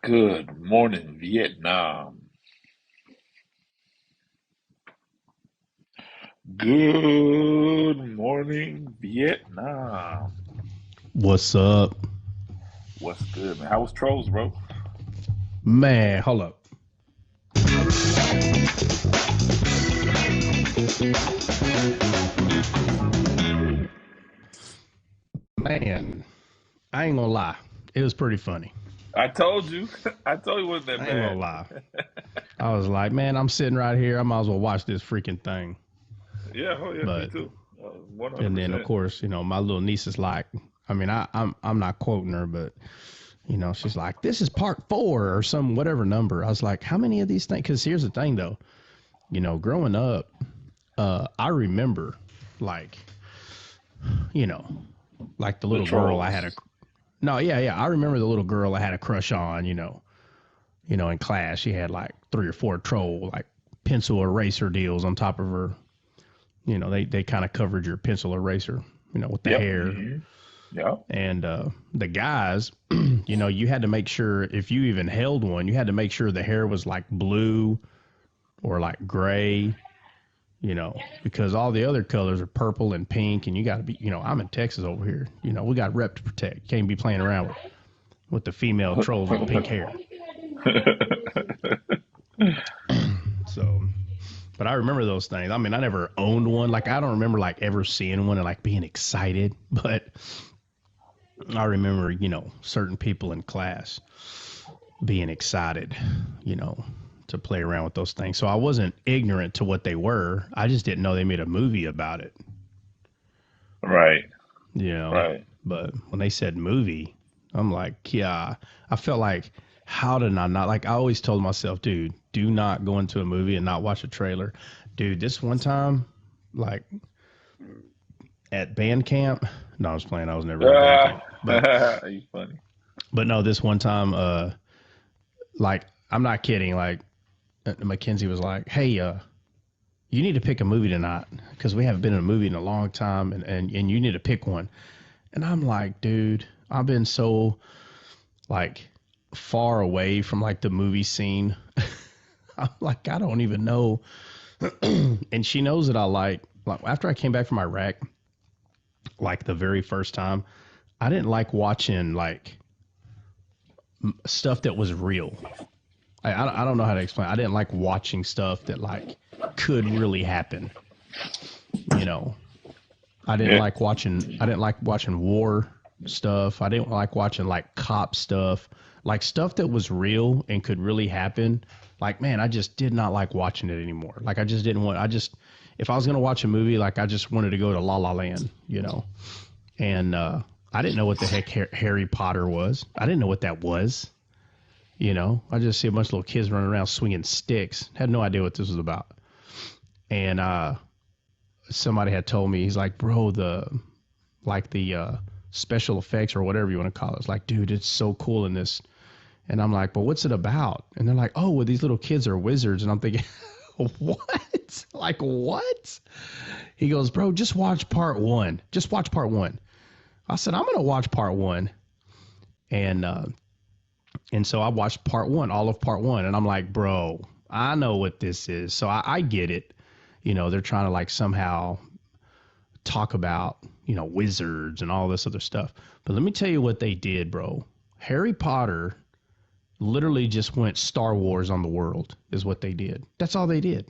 Good morning, Vietnam. Good morning, Vietnam. What's up? What's good, man? How was Trolls, bro? Man, hold up. Man, I ain't gonna lie. It was pretty funny. I told you. I told you it wasn't that I ain't gonna bad. lie. I was like, man, I'm sitting right here. I might as well watch this freaking thing. Yeah, oh yeah, me But too. and then of 100%. course, my little niece is like, I mean, I'm not quoting her, but she's like, this is part 4 or some whatever number. I was like, how many of these things? Because here's the thing, though. Growing up, I remember, like, you know, like the The little girl I had a Trolls. no, yeah, yeah. I remember the little girl I had a crush on, in class. She had like 3 or 4 troll, like pencil eraser deals on top of her. They kind of covered your pencil eraser, with the Yep. hair. Yep. And the guys, you had to make sure if you even held one, you had to make sure the hair was like blue or like gray, because all the other colors are purple and pink. And you got to be, I'm in Texas over here. We got rep to protect. Can't be playing around with the female trolls with the pink hair. So, but I remember those things. I mean, I never owned one. Like, I don't remember like ever seeing one and like being excited, but I remember, certain people in class being excited, you know, to play around with those things. So I wasn't ignorant to what they were. I just didn't know they made a movie about it, Right. you know. Right. But when they said movie, I'm like, yeah, I felt like, how did I not? Like, I always told myself, dude, do not go into a movie and not watch a trailer. Dude, this one time, like at band camp, no, I was playing, I was never at band camp. You funny. But no, this one time, like, I'm not kidding. Like, Mackenzie was like, hey, you need to pick a movie tonight because we haven't been in a movie in a long time and you need to pick one. And I'm like, dude, I've been so like far away from like the movie scene. I'm like, I don't even know. And she knows that like after I came back from Iraq, like the very first time, I didn't like watching like stuff that was real. I don't know how to explain. I didn't like watching stuff that like could really happen. You know, Yeah. I didn't like watching war stuff. I didn't like watching like cop stuff, like stuff that was real and could really happen. Like, man, I just did not like watching it anymore. Like, I just didn't want. I just if I was gonna watch a movie, like I just wanted to go to La La Land, And I didn't know what the heck Harry Potter was. I didn't know what that was. I just see a bunch of little kids running around swinging sticks. Had no idea what this was about. And somebody had told me, he's like, bro, the special effects or whatever you want to call it. It's like, dude, it's so cool in this. And I'm like, but what's it about? And they're like, oh, well, these little kids are wizards. And I'm thinking, what? Like, what? He goes, bro, just watch part 1. Just watch part 1. I said, I'm going to watch part 1. And, uh, and so I watched part 1, all of part 1. And I'm like, bro, I know what this is. So I get it. They're trying to like somehow talk about, wizards and all this other stuff. But let me tell you what they did, bro. Harry Potter literally just went Star Wars on the world, is what they did. That's all they did.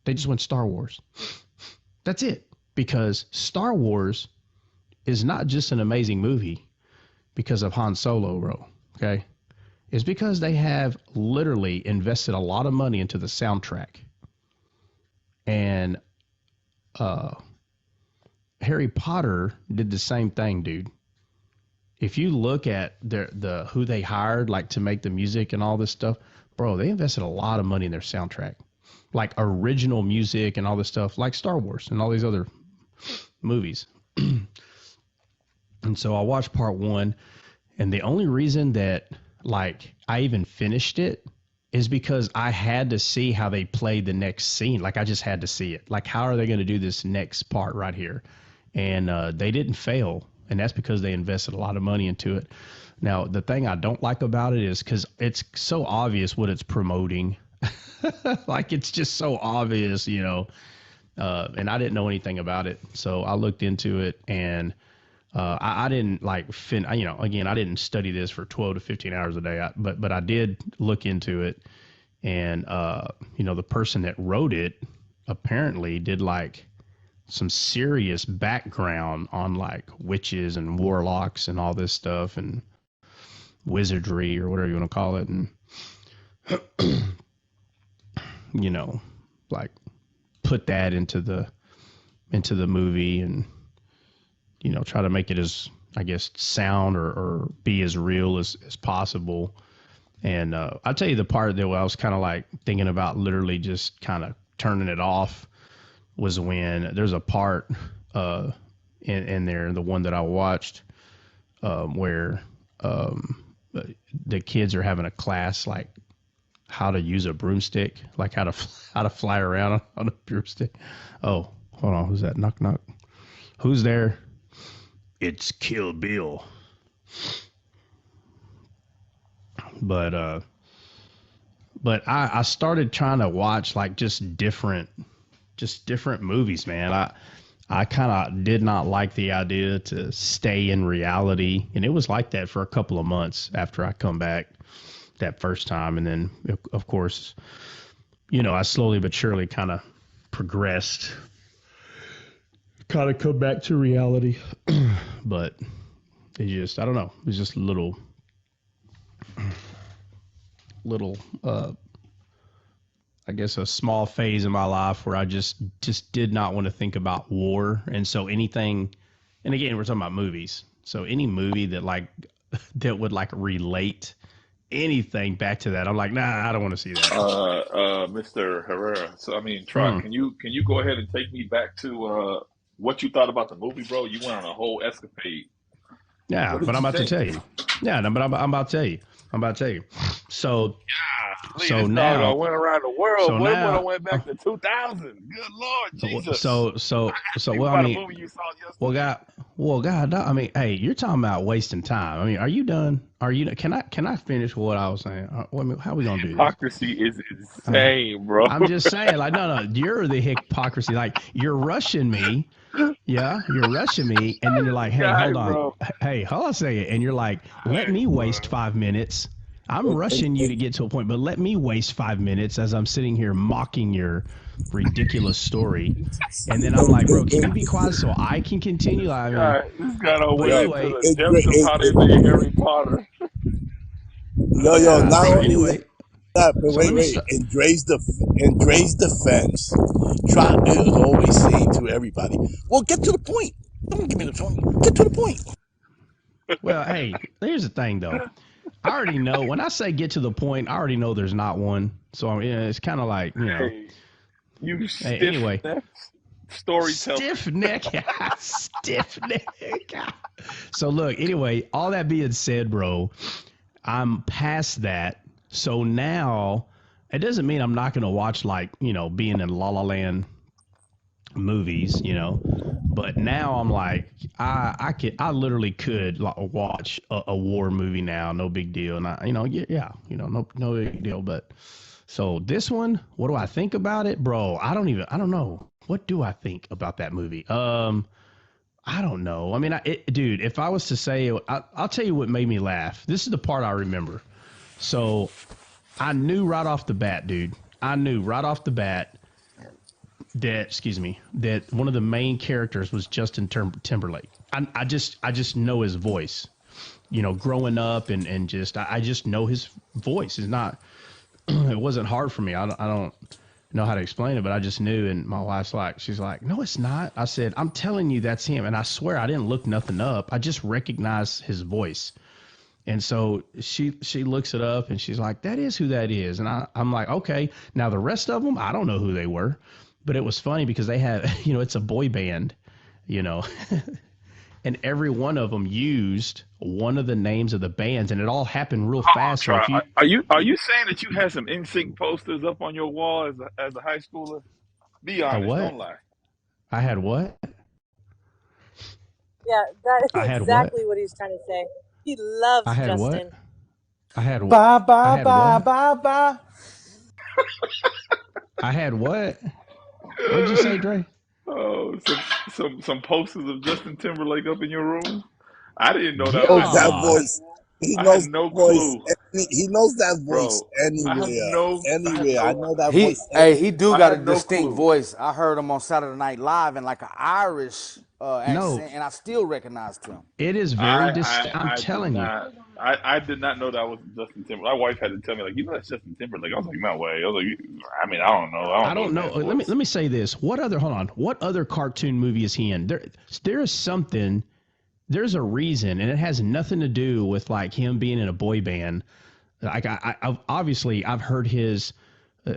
They just went Star Wars. That's it. Because Star Wars is not just an amazing movie because of Han Solo, bro. Okay. It's because they have literally invested a lot of money into the soundtrack. And uh, Harry Potter did the same thing, dude. If you look at the who they hired like to make the music and all this stuff, bro, they invested a lot of money in their soundtrack. Like original music and all this stuff, like Star Wars and all these other movies. And so I watched part 1, and the only reason that like I even finished it is because I had to see how they played the next scene. Like I just had to see it. Like how are they going to do this next part right here? And they didn't fail. and that's because they invested a lot of money into it. Now, the thing I don't like about it is because it's so obvious what it's promoting. Like, it's just so obvious, and I didn't know anything about it. So I looked into it, and I didn't again, I didn't study this for 12 to 15 hours a day, but I did look into it. And, the person that wrote it apparently did like some serious background on like witches and warlocks and all this stuff and wizardry or whatever you want to call it. And, like put that into the movie and, try to make it as, I guess, sound or be as real as possible. And I'll tell you the part that I was kind of like thinking about literally just kind of turning it off was when there's a part in there, the one that I watched, where the kids are having a class like how to use a broomstick, like how to fly around on a broomstick. Oh, hold on, who's that? Knock knock. Who's there? It's Kill Bill. But I started trying to watch like just different movies, man. I kind of did not like the idea to stay in reality, and it was like that for a couple of months after I come back that first time, and then of course, I slowly but surely kind of progressed, kind of come back to reality. But it just, I don't know, it was just a little I guess a small phase in my life where I just did not want to think about war. And so anything, and again, we're talking about movies. So any movie that like, that would like relate anything back to that, I'm like, nah, I don't want to see that. Mr. Herrera. So I mean, Trot, Hmm. can you go ahead and take me back to what you thought about the movie, bro? You went on a whole escapade. Yeah, What but did I'm you about to think? tell you. Yeah, no, but I'm about to tell you. I'm about to tell you. So, Golly, so this dog now, went around the world. so Boy, boy, I now, went back to 2000. Good Lord Jesus. so, Think well, I about a mean, movie you saw well, yesterday. God, I mean, hey, you're talking about wasting time. I mean, are you done? Are you? Can I finish what I was saying? I mean, how are we gonna do this? Hypocrisy is I mean, insane, bro. I'm just saying, like, no, you're the hypocrisy. Like, you're rushing me. Yeah, you're rushing me, and then you're like, hey, Guy, hold on. bro. Hey, hold on a second. And you're like, let Hey, me waste bro. 5 minutes. I'm And, and, rushing you and to get to a point, but let me waste 5 minutes as I'm sitting here mocking your ridiculous story. And then I'm like, bro, can you be quiet so I can continue? I mean, This guy don't but went yo, into anyway, the depths of how they made Harry Potter. yo, yeah. not So only anyway, that, but so let me wait. start. In Dre's defense, Trot is always saying to everybody, "Well, get to the point. Don't give me the phone. Get to the point." Well, hey, here's the thing though. I already know when I say get to the point, I already know there's not one. So I mean, it's kind of like, Hey, you hey, stiff anyway, necked storyteller. stiff neck, stiff neck. So look, anyway, all that being said, bro, I'm past that. So now it doesn't mean I'm not going to watch like, being in La La Land movies, but now I'm like, I literally could like, watch a war movie now, no big deal. And yeah, no big deal. But so this one, what do I think about it, bro? I don't know. What do I think about that movie? I don't know. I mean, dude, if I was to say, I'll tell you what made me laugh. This is the part I remember. So I knew right off the bat, dude. I knew right off the bat that, excuse me, that one of the main characters was Justin Timberlake. I just know his voice. Growing up and just I just know his voice. It's not. It wasn't hard for me. I don't know how to explain it, but I just knew. And my wife's like, she's like, no, it's not. I said, I'm telling you, that's him. And I swear I didn't look nothing up. I just recognized his voice. And so she looks it up and she's like, that is who that is. And I'm like, okay. Now the rest of them, I don't know who they were, but it was funny because they had, it's a boy band, you know, and every one of them used one of the names of the bands, and it all happened real Hold on, fast. So Try. if you, Are you saying that you had some NSYNC posters up on your wall as a high schooler? Be a honest, don't what? lie. I had what? Yeah, that I is had what? exactly what he's trying to say. He I loves had what? Justin. I had Bye, I bye, had bye, what? bye, bye. I had what? What did you say, Dre? Oh, some posters of Justin Timberlake up in your room. I didn't know that was knows at that Yeah. Justin. voice. He I had knows no that voice. clue, He knows that voice bro. I have anywhere. no, I have Anywhere. I no, know that He, voice hey, he anywhere. do I got a had no distinct clue. voice. I heard him on Saturday Night Live in like an Irish No, accent, and I still recognized him. it is very I, distinct. I'm did telling you. not. I did not know that was Justin Timberlake. My wife had to tell me, like, you know, that's Justin Timberlake. I was like, no way. I was like, I mean, I don't know. I I don't know don't his know. man's Let me voice. let me say this. Hold on. What other cartoon movie is he in? There is something. There's a reason, and it has nothing to do with like him being in a boy band. Like I've obviously I've heard his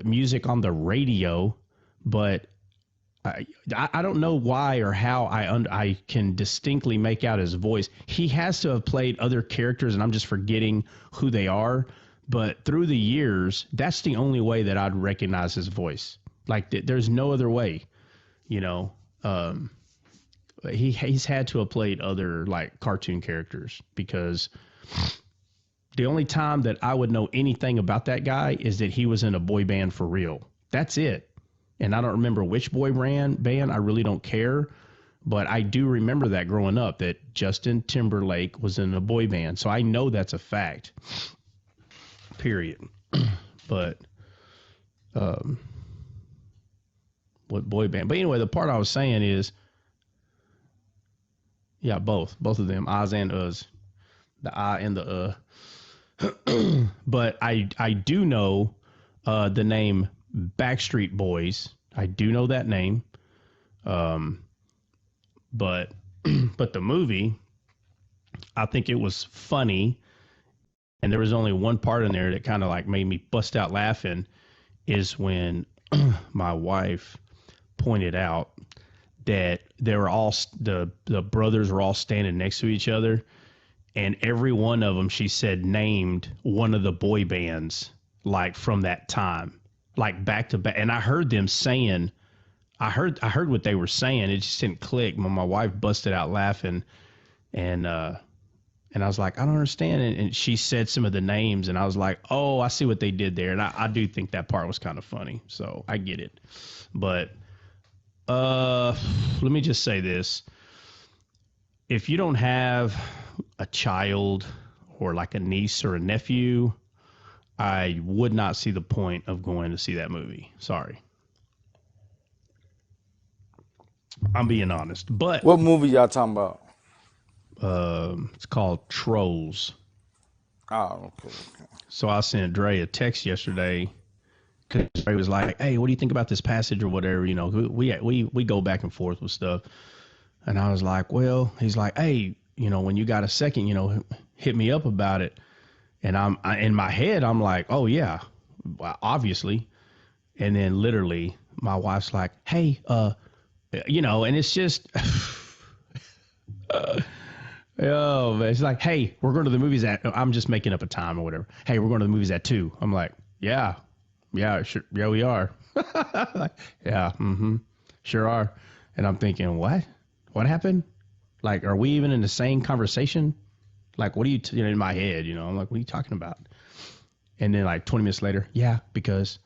music on the radio, but I don't know why or how I can distinctly make out his voice. He has to have played other characters, and I'm just forgetting who they are. But through the years, that's the only way that I'd recognize his voice. Like there's no other way, you know. He's had to have played other like cartoon characters because the only time that I would know anything about that guy is that he was in a boy band for real. That's it. And I don't remember which band. I really don't care. But I do remember that growing up that Justin Timberlake was in a boy band. So I know that's a fact. Period. But what boy band? But anyway, the part I was saying is, yeah, both of them, Oz and Uz, the I and the But I do know the name Backstreet Boys. I do know that name. But but the movie, I think it was funny, and there was only one part in there that kind of like made me bust out laughing. Is when my wife pointed out that they were all the brothers were all standing next to each other, and every one of them, she said, named one of the boy bands like from that time, like back to back. And I heard them saying, I heard what they were saying. It just didn't click. But my wife busted out laughing, and I was like, I don't understand. And she said some of the names, and I was like, oh, I see what they did there. And I do think that part was kind of funny. So I get it. But let me just say this. If you don't have a child or like a niece or a nephew, I would not see the point of going to see that movie. Sorry. I'm being honest. But What movie y'all talking about? it's called Trolls. Oh, okay. So I sent Dre a text yesterday because Dre was like, hey, what do you think about this passage or whatever? You know, we go back and forth with stuff. And I was like, well, he's like, hey, you know, when you got a second, you know, hit me up about it. And in my head, I'm like, oh, yeah, well, obviously. And then literally my wife's like, hey, you know, and it's just, oh, man. It's like, hey, we're going to the movies I'm just making up a time or whatever. Hey, we're going to the movies at 2. I'm like, yeah, sure. Yeah, we are. Like, yeah, sure are. And I'm thinking, what? What happened? Like, are we even in the same conversation? Like, what are you, you know, in my head, you know, I'm like, what are you talking about? And then like 20 minutes later, yeah, because,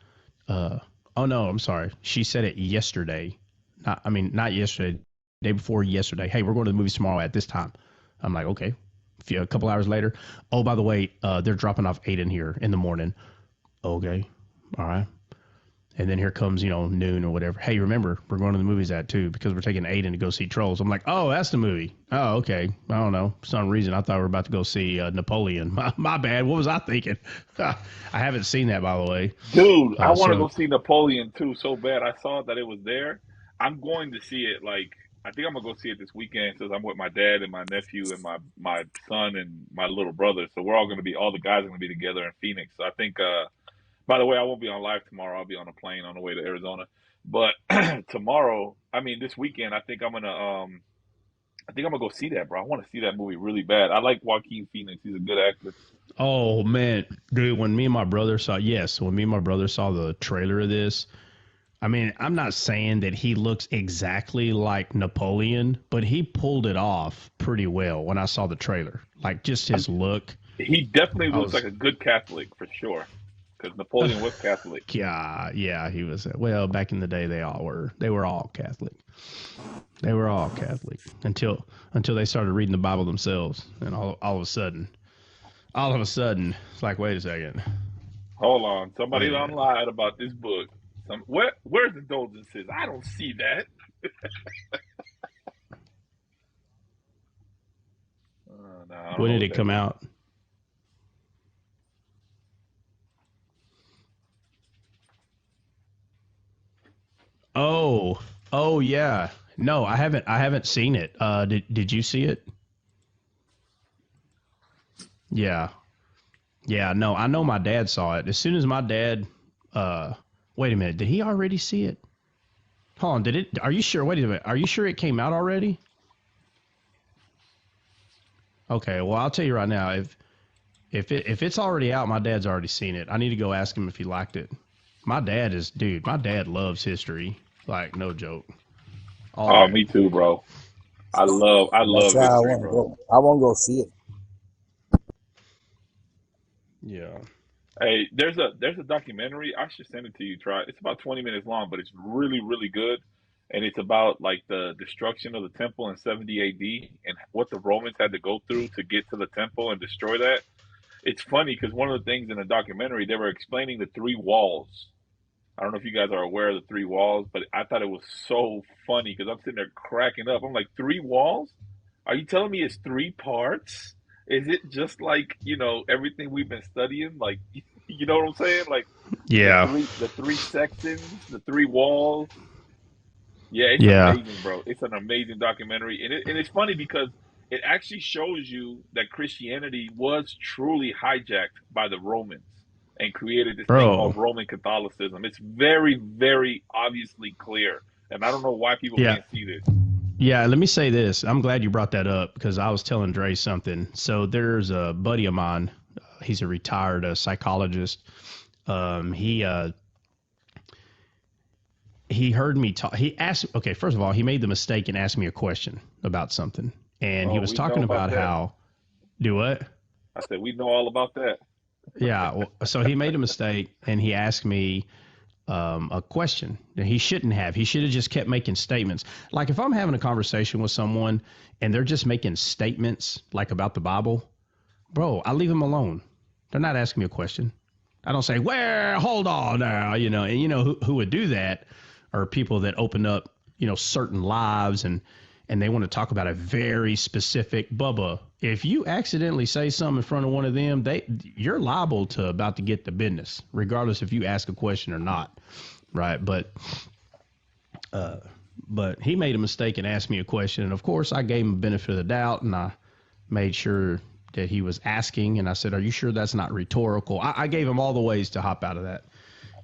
oh no, I'm sorry. She said it yesterday. Not yesterday, day before yesterday. Hey, we're going to the movies tomorrow at this time. I'm like, okay. A couple hours later, oh, by the way, they're dropping off Aiden here in the morning. Okay. All right. And then here comes, you know, noon or whatever. Hey, remember, we're going to the movies at 2 because we're taking Aiden to go see Trolls. I'm like, oh, that's the movie. Oh, okay. I don't know. For some reason, I thought we were about to go see Napoleon. My bad. What was I thinking? I haven't seen that, by the way. Dude, I want to So go see Napoleon too so bad. I saw that it was there. I'm going to see it. Like, I think I'm gonna go see it this weekend since I'm with my dad and my nephew and my son and my little brother. So we're all the guys are gonna be together in Phoenix. So I think. By the way, I won't be on live tomorrow. I'll be on a plane on the way to Arizona. But tomorrow, I mean this weekend, I think I'm gonna go see that, bro. I want to see that movie really bad. I like Joaquin Phoenix. He's a good actor. oh man, dude, when me and my brother saw the trailer of this, I mean, I'm not saying that he looks exactly like Napoleon, but he pulled it off pretty well when I saw the trailer. Like just his look. He definitely I looks was, like a good Catholic for sure, because Napoleon was Catholic. yeah, he was. Well, back in the day, they all were. They were all Catholic. They were all Catholic until they started reading the Bible themselves, and all of a sudden, it's like, wait a second, Hold on, somebody wait a done minute. lied about this book. Where's indulgences? I don't see that. No, I don't When know did what it that come is. out? Oh, oh yeah. No, I haven't. I haven't seen it. Did you see it? Yeah, yeah. No, I know my dad saw it. As soon as my dad, uh, wait a minute, did he already see it? Hold on, did it? Are you sure? Wait a minute. Are you sure it came out already? Okay. Well, I'll tell you right now. If it's already out, my dad's already seen it. I need to go ask him if he liked it. Dude. My dad loves history. Like no joke. All Oh, of it. me too, bro. I That's love why I history, want to bro. go. I want to go see it. Yeah. Hey, there's a documentary. I should send it to you. Try. It's about 20 minutes long, but it's really really good, and it's about like the destruction of the temple in 70 A.D. and what the Romans had to go through to get to the temple and destroy that. It's funny because one of the things in the documentary they were explaining the three walls. I don't know if you guys are aware of the three walls, but I thought it was so funny because I'm sitting there cracking up. I'm like, three walls? Are you telling me it's three parts? Is it just like, everything we've been studying? Like, you know what I'm saying? Like Yeah. the three sections, the three walls. Yeah, it's Yeah. amazing, bro. It's an amazing documentary. And it's funny because it actually shows you that Christianity was truly hijacked by the Romans and created this thing Bro. called Roman Catholicism. It's very, very obviously clear. And I don't know why people Yeah. can't see this. Yeah, let me say this. I'm glad you brought that up because I was telling Dre something. So there's a buddy of mine. He's a retired psychologist. He heard me talk. He asked. Okay, first of all, he made the mistake and asked me a question about something, and he Oh, was we know talking about about that. how do what? I said, we know all about that. Yeah. Well, so he made a mistake and he asked me a question that he shouldn't have. He should have just kept making statements. Like if I'm having a conversation with someone and they're just making statements like about the Bible, bro, I leave them alone. They're not asking me a question. I don't say, "Well, hold on now," and who would do that are people that open up, certain lives and they want to talk about a very specific Bubba. If you accidentally say something in front of one of them, you're liable to about to get the business, regardless if you ask a question or not, right? But he made a mistake and asked me a question, and of course I gave him the benefit of the doubt, and I made sure that he was asking, and I said, "Are you sure that's not rhetorical?" I gave him all the ways to hop out of that,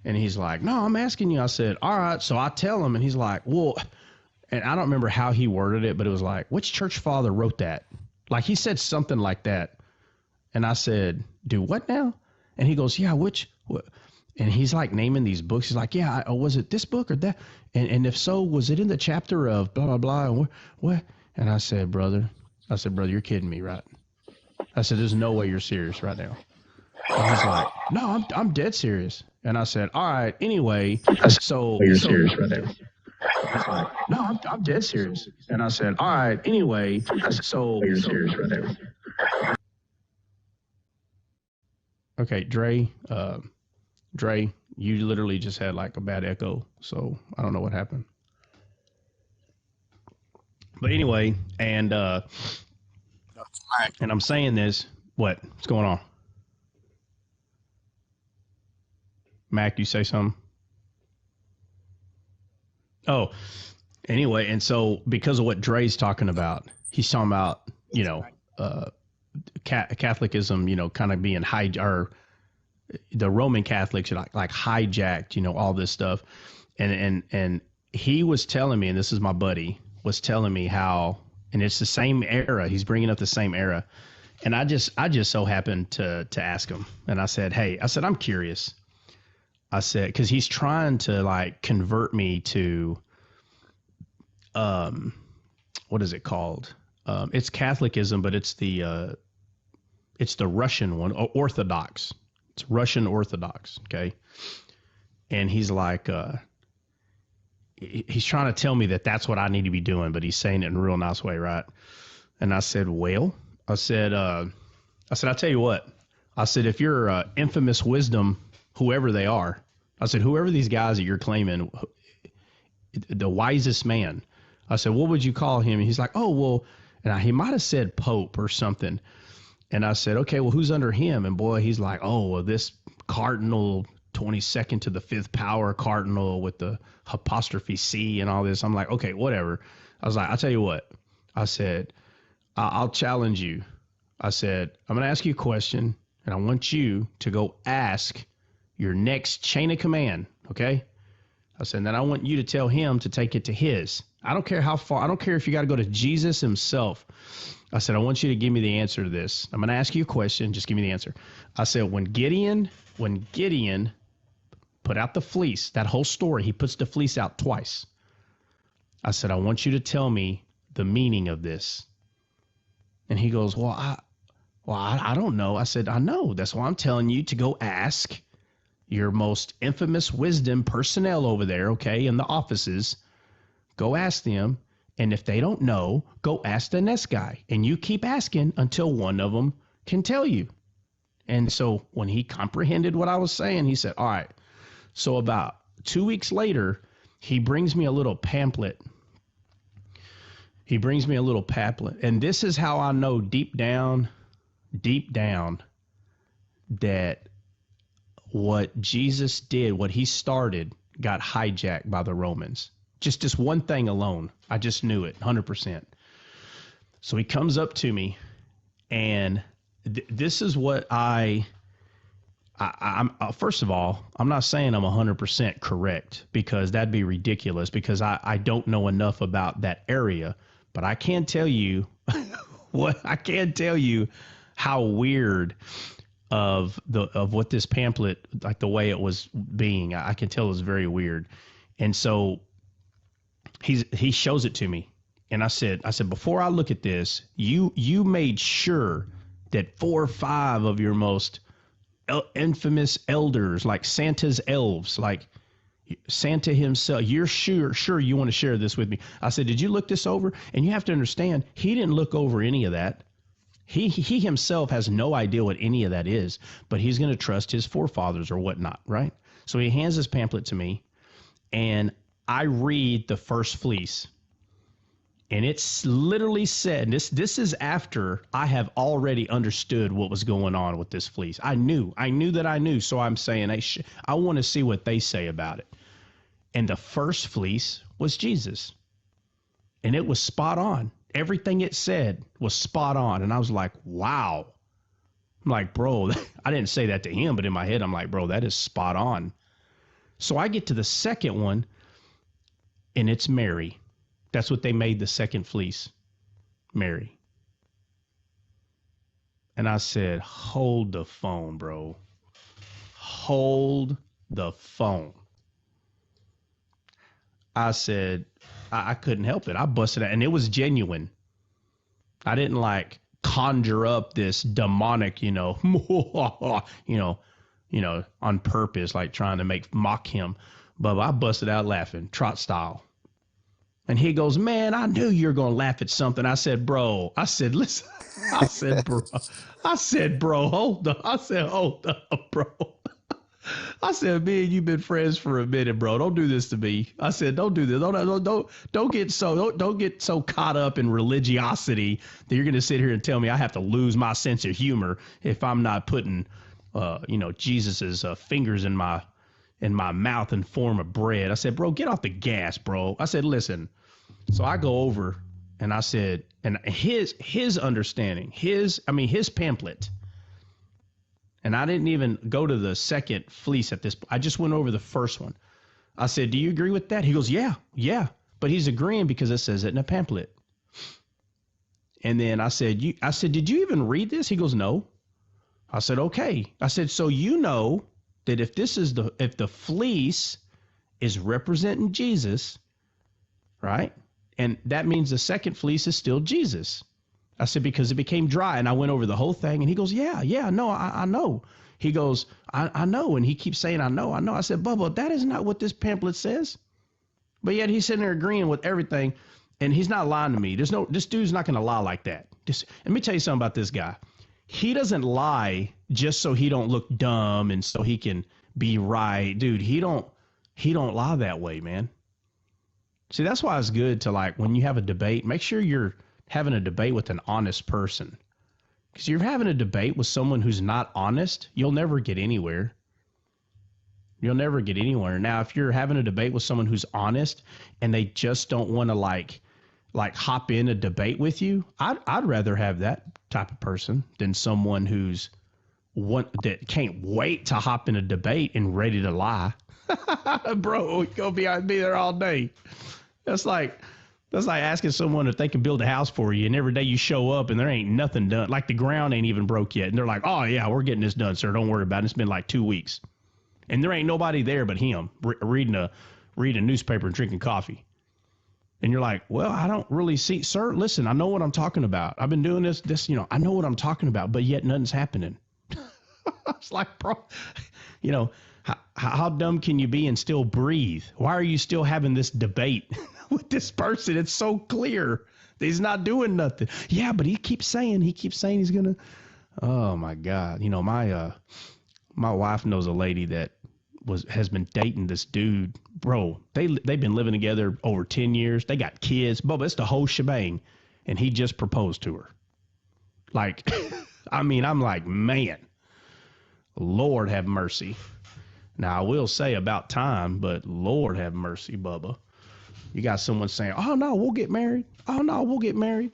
and he's like, "No, I'm asking you." I said, "All right." So I tell him, and he's like, "Well," and I don't remember how he worded it, but it was like, "Which church father wrote that?" Like he said something like that, and I said, "Do what now?" And he goes, "Yeah, which?" What? And he's like naming these books. He's like, "Yeah, was it this book or that?" And if so, was it in the chapter of blah blah blah? And what? And I said, brother, you're kidding me, right? I said, "There's no way you're serious right now." And he's like, "No, I'm dead serious." And I said, "All right, anyway, so You're so serious right there. he's like, "No, I'm dead serious." And I said, "All right, anyway, You're serious right there. okay, Dre, you literally just had like a bad echo, so I don't know what happened." But anyway, and I'm saying this, what's going on? Mac, you say something? Oh, anyway, and so because of what Dre's talking about, he's talking about, uh, Catholicism, kind of being or the Roman Catholics like hijacked, all this stuff. And he was telling me, and this is my buddy, was telling me how, and it's the same era. He's bringing up the same era. And I just so happened to ask him, and I said, "Hey," I said, "I'm curious. I said, because he's trying to like convert me to, what is it called? It's Catholicism, but it's the Russian one, Orthodox. It's Russian Orthodox. Okay. And he's like, he's trying to tell me that that's what I need to be doing, but he's saying it in a real nice way. Right. And I said, well, I said, I tell you what, I said, if you're infamous wisdom, whoever they are, I said, whoever these guys that you're claiming, the wisest man, I said, what would you call him? And he's like, oh, well, and he might have said Pope or something. And I said, okay, well, who's under him? And boy, he's like, oh, well, this Cardinal 22nd to the 5th power Cardinal with the apostrophe C and all this. I'm like, okay, whatever. I was like, I'll tell you what. I said, I'll challenge you. I said, I'm going to ask you a question, and I want you to go ask your next chain of command, okay? I said, and then I want you to tell him to take it to his. I don't care how far. I don't care if you got to go to Jesus himself. I said, I want you to give me the answer to this. I'm going to ask you a question. Just give me the answer. I said, when Gideon put out the fleece, that whole story, he puts the fleece out twice. I said, I want you to tell me the meaning of this. And he goes, well, I don't know. I said, I know. That's why I'm telling you to go ask your most infamous wisdom personnel over there, okay, in the offices. Go ask them. And if they don't know, go ask the next guy. And you keep asking until one of them can tell you. And so when he comprehended what I was saying, he said, all right. So about 2 weeks later, he brings me a little pamphlet. And this is how I know deep down, that what Jesus did, what he started, got hijacked by the Romans. Just this one thing alone. I just knew it 100%. So he comes up to me, and this is what I'm first of all, I'm not saying I'm 100% correct, because that'd be ridiculous, because I don't know enough about that area, but I can tell you how weird of what this pamphlet, like the way it was being, I can tell it was very weird. And so he shows it to me, and I said, before I look at this, you made sure that 4 or 5 of your most infamous elders, like Santa's elves, like Santa himself, you're sure you want to share this with me. I said, did you look this over? And you have to understand, he didn't look over any of that. He himself has no idea what any of that is, but he's going to trust his forefathers or whatnot, right? So he hands this pamphlet to me, and I read the first fleece. And it's literally said, this is after I have already understood what was going on with this fleece. I knew that I knew. So I'm saying, I want to see what they say about it. And the first fleece was Jesus. And it was spot on. Everything it said was spot on. And I was like, wow. I'm like, bro, I didn't say that to him, but in my head, I'm like, bro, that is spot on. So I get to the second one, and it's Mary. That's what they made the second fleece, Mary. And I said, hold the phone, bro. Hold the phone. I said, I couldn't help it. I busted it, and it was genuine. I didn't like conjure up this demonic, on purpose, like trying to mock him. But I busted out laughing, trot style. And he goes, man, I knew you were going to laugh at something. I said, bro, listen, bro, hold up. I said, hold up, bro. I said, me and you've been friends for a minute, bro. Don't do this to me. I said, don't do this. Don't get so caught up in religiosity that you're going to sit here and tell me I have to lose my sense of humor if I'm not putting, Jesus's fingers in my mouth in form of bread. I said, bro, get off the gas, bro. I said, listen. So I go over and I said, and his understanding, his pamphlet. And I didn't even go to the second fleece at this. I just went over the first one. I said, do you agree with that? He goes, yeah. But he's agreeing because it says it in a pamphlet. And then I said, did you even read this? He goes, no. I said, okay. I said, so that if the fleece is representing Jesus, right? And that means the second fleece is still Jesus. I said, because it became dry. And I went over the whole thing. And he goes, yeah, no, I know. He goes, I know. And he keeps saying, I know. I said, Bubba, that is not what this pamphlet says. But yet he's sitting there agreeing with everything. And he's not lying to me. This dude's not going to lie like that. Let me tell you something about this guy. He doesn't lie just so he don't look dumb and so he can be right. Dude, he don't lie that way, man. See, that's why it's good to, like, when you have a debate, make sure you're having a debate with an honest person. Because you're having a debate with someone who's not honest, you'll never get anywhere. You'll never get anywhere. Now, if you're having a debate with someone who's honest and they just don't want to like hop in a debate with you, I'd rather have that type of person than someone that can't wait to hop in a debate and ready to lie. Bro, we gonna be there all day. That's like asking someone if they can build a house for you, and every day you show up and there ain't nothing done. Like the ground ain't even broke yet. And they're like, oh, yeah, we're getting this done, sir. Don't worry about it. It's been like 2 weeks. And there ain't nobody there but him reading a newspaper and drinking coffee. And you're like, well, I don't really see. Sir, listen, I know what I'm talking about. I've been doing this, I know what I'm talking about, but yet nothing's happening. It's like, bro, how dumb can you be and still breathe? Why are you still having this debate with this person? It's so clear that he's not doing nothing. Yeah, but he keeps saying he's gonna. Oh my God! My wife knows a lady that has been dating this dude. Bro, they've been living together over 10 years. They got kids. Bubba, it's the whole shebang, and he just proposed to her. Like, I mean, I'm like, man, Lord have mercy. Now, I will say about time, but Lord have mercy, Bubba. You got someone saying, oh, no, we'll get married. Oh, no, we'll get married.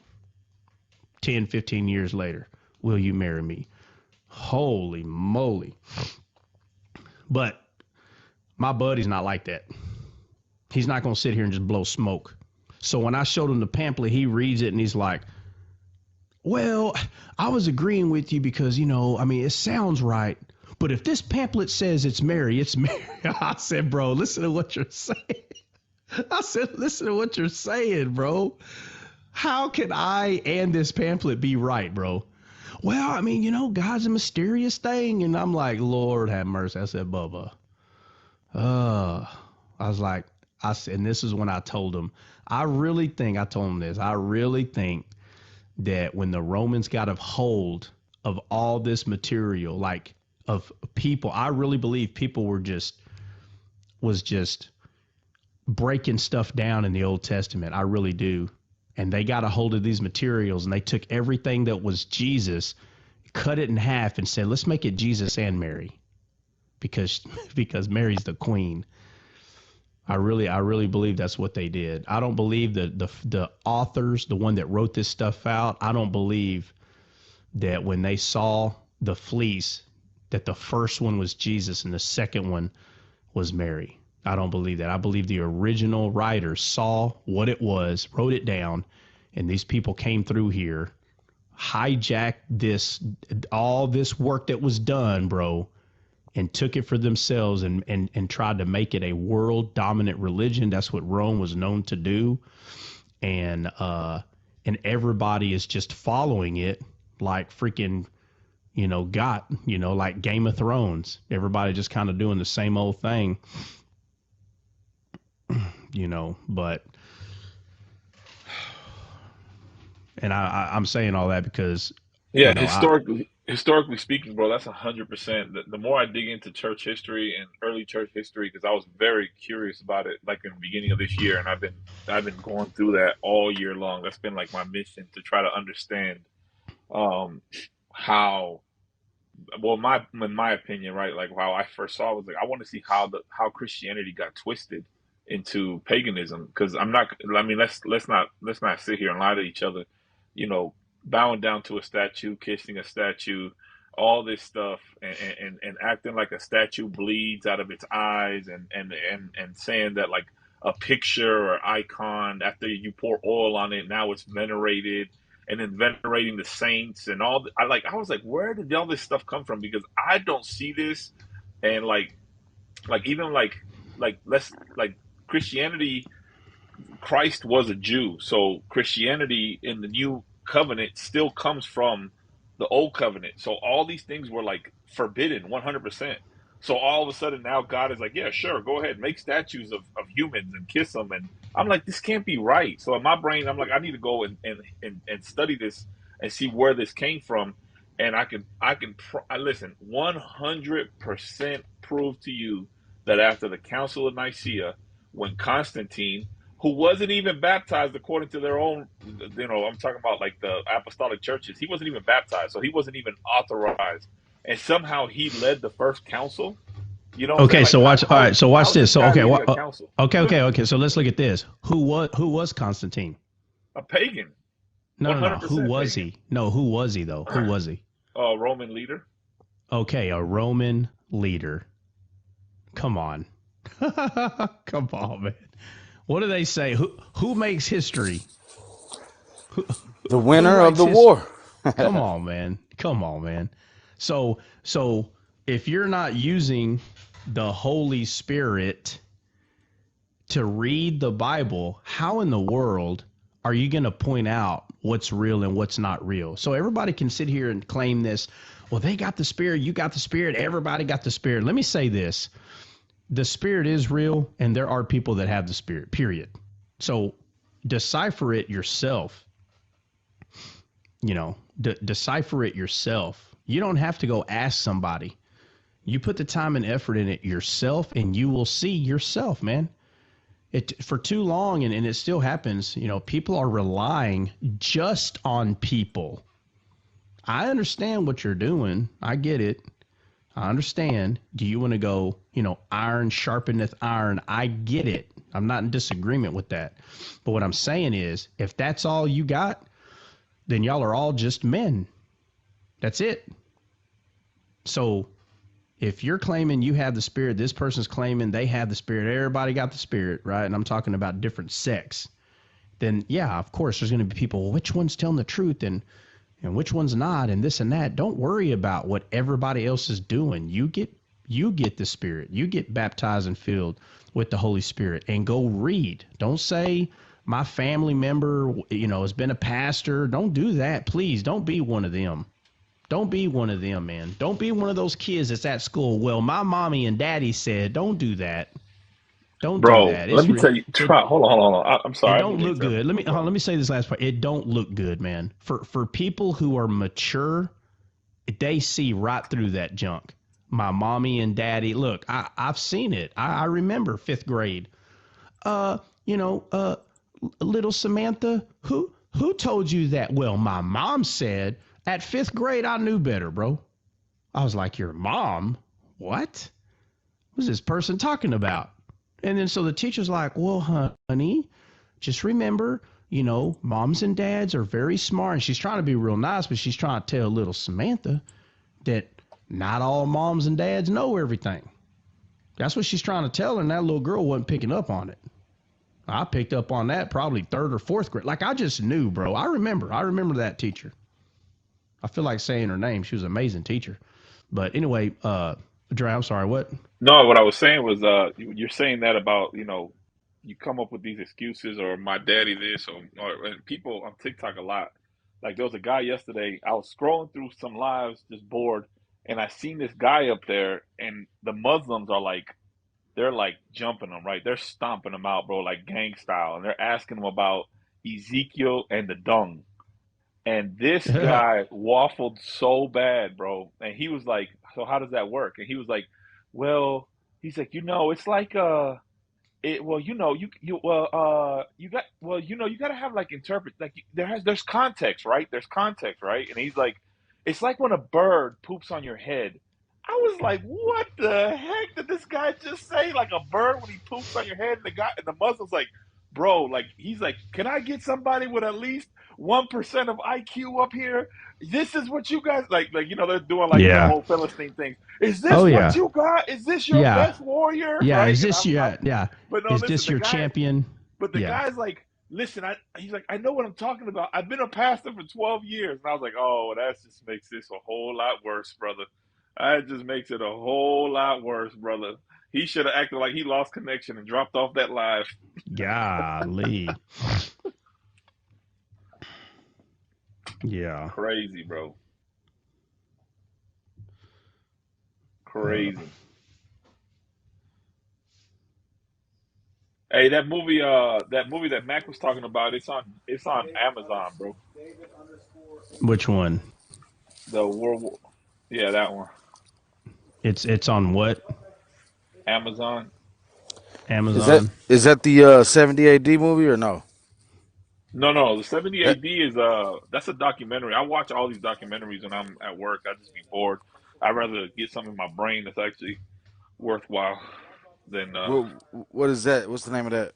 10, 15 years later, will you marry me? Holy moly. But my buddy's not like that. He's not going to sit here and just blow smoke. So when I showed him the pamphlet, he reads it and he's like, well, I was agreeing with you because, it sounds right. But if this pamphlet says it's Mary, it's Mary. I said, bro, listen to what you're saying. I said, listen to what you're saying, bro. How can I and this pamphlet be right, bro? Well, God's a mysterious thing. And I'm like, Lord have mercy. I said, Bubba. I was like, and this is when I told him, I really think that when the Romans got a hold of all this material, like of people, I really believe people was just breaking stuff down in the Old Testament. I really do. And they got a hold of these materials and they took everything that was Jesus, cut it in half and said, let's make it Jesus and Mary because Mary's the queen. I really believe that's what they did. I don't believe that the authors, the one that wrote this stuff out, I don't believe that when they saw the fleece, that the first one was Jesus and the second one was Mary. I don't believe that. I believe the original writers saw what it was, wrote it down, and these people came through here, hijacked all this work that was done, bro, and took it for themselves and tried to make it a world dominant religion. That's what Rome was known to do. And everybody is just following it like freaking, like Game of Thrones. Everybody just kind of doing the same old thing, but, and I'm saying all that because, yeah, historically speaking, bro, that's 100%. The more I dig into church history and early church history, because I was very curious about it, like in the beginning of this year, and I've been going through that all year long. That's been like my mission to try to understand how. Well, in my opinion, right, like how I first saw it was like I want to see how Christianity got twisted into paganism, because let's not sit here and lie to each other, bowing down to a statue, kissing a statue, all this stuff, and acting like a statue bleeds out of its eyes, and saying that like a picture or icon, after you pour oil on it, now it's venerated, and then venerating the saints and all. I was like, where did all this stuff come from? Because I don't see this And even let's like Christianity, Christ was a Jew, so Christianity in the new covenant still comes from the old covenant. So all these things were like forbidden 100%. So all of a sudden now God is like, yeah, sure, go ahead, make statues of humans and kiss them. And I'm like, this can't be right. So in my brain, I'm like, I need to go and study this and see where this came from. And I listen, 100% prove to you that after the Council of Nicaea, when Constantine, who wasn't even baptized according to their own, I'm talking about like the apostolic churches. He wasn't even baptized, so he wasn't even authorized. And somehow he led the first council. You know what I'm saying? Okay, Like, so watch. All right, so watch how is this. this So guy okay, leading a council? okay. So let's look at this. Who was Constantine? A pagan, No. Who 100% was pagan. he? No, who was he though? Who was he? A Roman leader. Okay, a Roman leader. Come on, come on, man. What do they say? Who makes history? The Who winner of writes the history? war. Come on, man. Come on, man. So if you're not using the Holy Spirit to read the Bible, how in the world are you going to point out what's real and what's not real? So everybody can sit here and claim this. Well, they got the Spirit. You got the Spirit. Everybody got the Spirit. Let me say this. The Spirit is real, and there are people that have the Spirit, period. So decipher it yourself. Decipher it yourself. You don't have to go ask somebody. You put the time and effort in it yourself, and you will see yourself, man. It for too long, and it still happens. People are relying just on people. I understand what you're doing. I get it. I understand. Do you want to go, iron sharpeneth iron? I get it. I'm not in disagreement with that. But what I'm saying is, if that's all you got, then y'all are all just men. That's it. So if you're claiming you have the Spirit, this person's claiming they have the Spirit, everybody got the Spirit, right? And I'm talking about different sects. Then, yeah, of course, there's going to be people, well, which one's telling the truth and which one's not and this and that. Don't worry about what everybody else is doing. You get the Spirit. You get baptized and filled with the Holy Spirit and go read. Don't say my family member, has been a pastor. Don't do that. Please don't be one of them. Don't be one of them, man. Don't be one of those kids that's at school. Well, my mommy and daddy said, don't do that. Don't do Bro, that. let me tell you. Hold on. I'm It sorry. I didn't don't mean to look interrupt good. you, bro. Let me say this last part. It don't look good, man. For people who are mature, they see right through that junk. My mommy and daddy, look, I've seen it. I remember 5th grade. Uh, you know, uh, Little Samantha, who told you that? Well, my mom said. At 5th grade, I knew better, bro. I was like, your mom? What? What's this person talking about? And then so the teacher's like, well, honey, just remember, moms and dads are very smart. And she's trying to be real nice, but she's trying to tell little Samantha that not all moms and dads know everything. That's what she's trying to tell her, and that little girl wasn't picking up on it. I picked up on that probably 3rd or 4th grade. Like, I just knew, bro. I remember that teacher. I feel like saying her name. She was an amazing teacher. But anyway, Dre, I'm sorry, what? No, what I was saying was, you're saying that about, you come up with these excuses or my daddy this and people on TikTok a lot. Like there was a guy yesterday, I was scrolling through some lives just bored, and I seen this guy up there, and the Muslims are like, they're like jumping him, right? They're stomping him out, bro, like gang style, and they're asking him about Ezekiel and the dung. And this guy waffled so bad, bro. And he was like, "So how does that work?" And he was like, "Well, he's like, it's like well, you got to have like interpret like there's context, right? There's context, right?" And he's like, "It's like when a bird poops on your head." I was like, "What the heck did this guy just say? Like a bird when he poops on your head?" And the Muslim's like, "Bro, like he's like, can I get somebody with at least 1% of IQ up here? This is what you guys like. They're doing like the Yeah. whole Philistine thing. Is Oh, this what yeah. you got? Is this your Yeah. best warrior, Yeah. right?" Is And this your, yeah. but no, Is listen, this your champion? but the Yeah. guy's like, listen, he's like, I know what I'm talking about. I've been a pastor for 12 years. And I was like, oh, that just makes this a whole lot worse, brother. That just makes it a whole lot worse, brother. He should have acted like he lost connection and dropped off that live. Golly. Yeah. Crazy, bro. Uh, Crazy. Hey, that movie that Mac was talking about, it's on Amazon, bro. which one? The World War, yeah, that one. It's on what? Amazon. Is that Amazon. is that the 70 AD movie or no? No, the 70 That, AD is that's a documentary. I watch all these documentaries when I'm at work. I just be bored. I'd rather get something in my brain that's actually worthwhile than what is that? What's the name of that?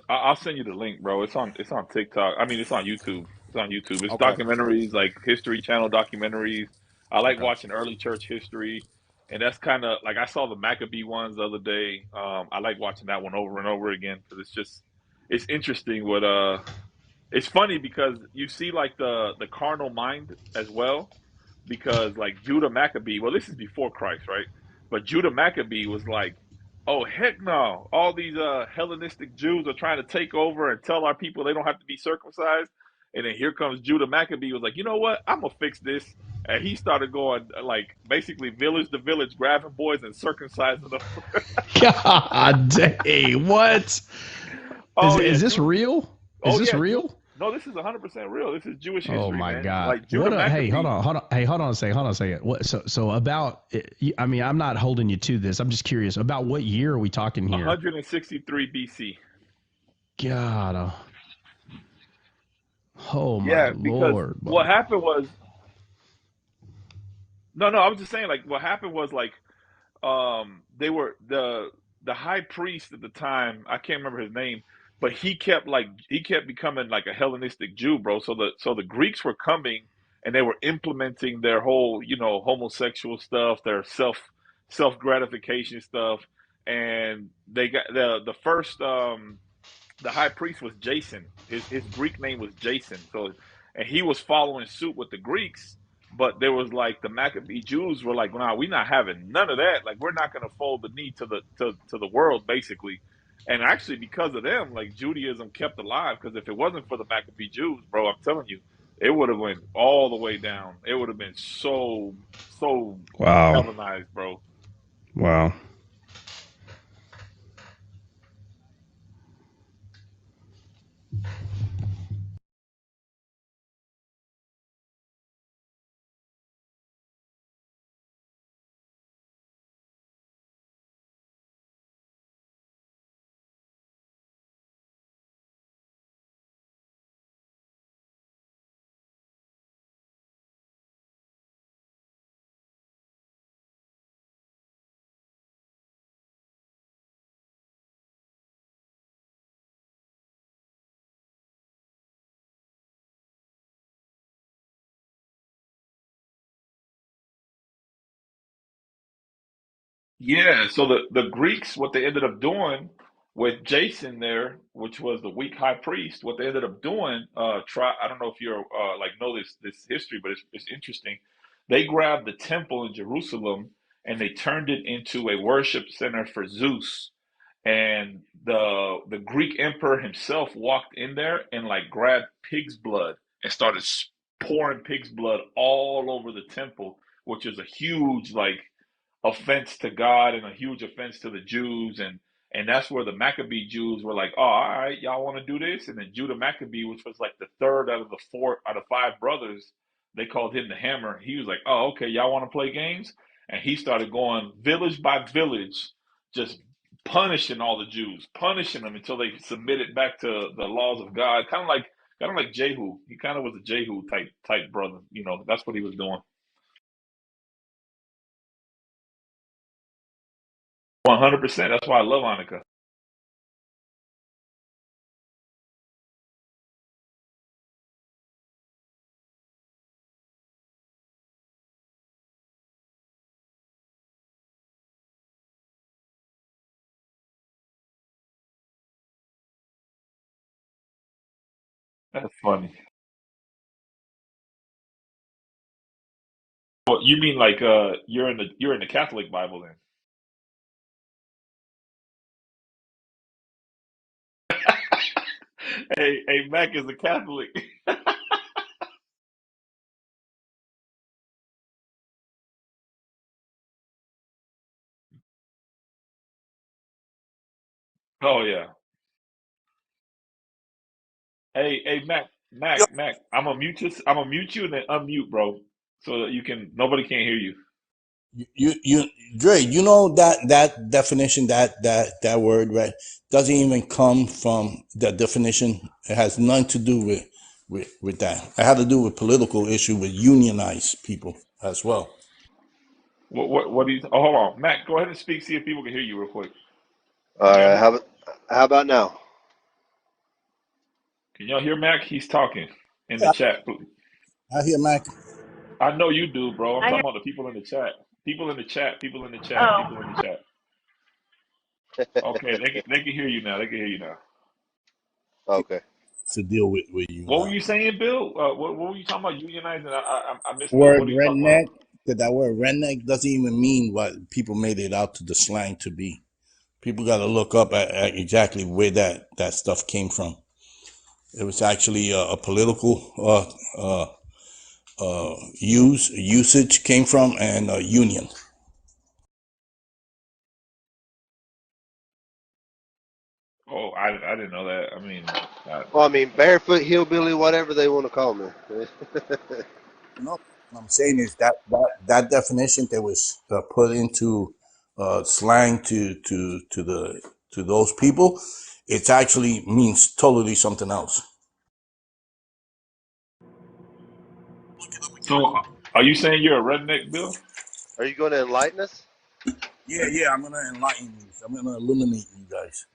I'll send you the link, bro. It's on TikTok. I mean, it's on YouTube. It's on YouTube. It's Okay, documentaries like History Channel documentaries. I like okay. watching early church history, and that's kind of like I saw the Maccabee ones the other day. I like watching that one over and over again because it's interesting what it's funny because you see like the carnal mind as well because like Judah Maccabee, well, this is before Christ, right? But Judah Maccabee was like, oh heck no, all these Hellenistic Jews are trying to take over and tell our people they don't have to be circumcised. And then here comes Judah Maccabee was like, you know what? I'm gonna fix this. And he started going like basically village to village, grabbing boys and circumcising them. God dang. What? Is Oh yeah, is this Judah. real? Is Oh this yeah, real? no, this is 100% real. This is Jewish Oh history, my man. God! Like Judah What a hey, hold Maccabee. on, hold on, hey, hold on a second, hold on a second. What? So about? I mean, I'm not holding you to this. I'm just curious about what year are we talking here? 163 BC. God, oh my Yeah, because Lord, what boy. happened was no, I was just saying like what happened was like they were the high priest at the time, I can't remember his name, but he kept becoming like a Hellenistic Jew, bro. So the Greeks were coming and they were implementing their whole, homosexual stuff, their self gratification stuff, and they got the first the high priest was Jason. His Greek name was Jason. So, and he was following suit with the Greeks. But there was like the Maccabee Jews were like, "Nah, we're not having none of that. Like, we're not going to fold the knee to the world, basically." And actually, because of them, like Judaism kept alive. Because if it wasn't for the Maccabee Jews, bro, I'm telling you, it would have went all the way down. It would have been so Wow, Hellenized, bro. wow. Yeah, so the Greeks, what they ended up doing with Jason there, which was the weak high priest, what they ended up doing, I don't know if you're like know this history, but it's interesting. They grabbed the temple in Jerusalem and they turned it into a worship center for Zeus. And the Greek emperor himself walked in there and like grabbed pig's blood and started pouring pig's blood all over the temple, which is a huge like offense to God and a huge offense to the Jews, and that's where the Maccabee Jews were like, oh, all right, y'all want to do this? And then Judah Maccabee, which was like the third out of the four out of five brothers, they called him the Hammer. He was like, oh, okay, y'all want to play games? And he started going village by village, just punishing all the Jews, punishing them until they submitted back to the laws of God. Kind of like Jehu. He kind of was a Jehu type brother. That's what he was doing. 100%. That's why I love Hanukkah. That's funny. Well, you mean like you're in the Catholic Bible then? Hey, Mac is a Catholic. Oh yeah. Hey, Yo, Mac. I'm gonna mute you and then unmute, bro, so that nobody can hear you. Dre, you know that definition, that word, right, doesn't even come from the definition. It has nothing to do with that. It had to do with political issue with unionized people as well. What do you? Oh, hold on, Mac. Go ahead and speak. See if people can hear you real quick. All Can y'all right. hear? How about now? Can y'all hear Mac? He's talking in the Yeah, chat. I hear Mac. I know you do, bro. I'm I hear. talking about the people in the chat. People in the chat. People in the chat. Oh, People in the chat. Okay, they can hear you now. They can hear you now. Okay. To deal with you What were now. you saying, Bill? What were you talking about unionizing? I missed that. Word What are you talking about? redneck, because that word redneck doesn't even mean what people made it out to the slang to be. People got to look up at exactly where that stuff came from. It was actually a political usage came from, and union. Oh, I didn't know that. I mean, Well, I mean, barefoot hillbilly, whatever they want to call me. No, what I'm saying is that definition that was put into slang to those people, it actually means totally something else. so are you saying you're a redneck, Bill? Are you going to enlighten us? Yeah, I'm gonna enlighten you. I'm gonna illuminate you guys.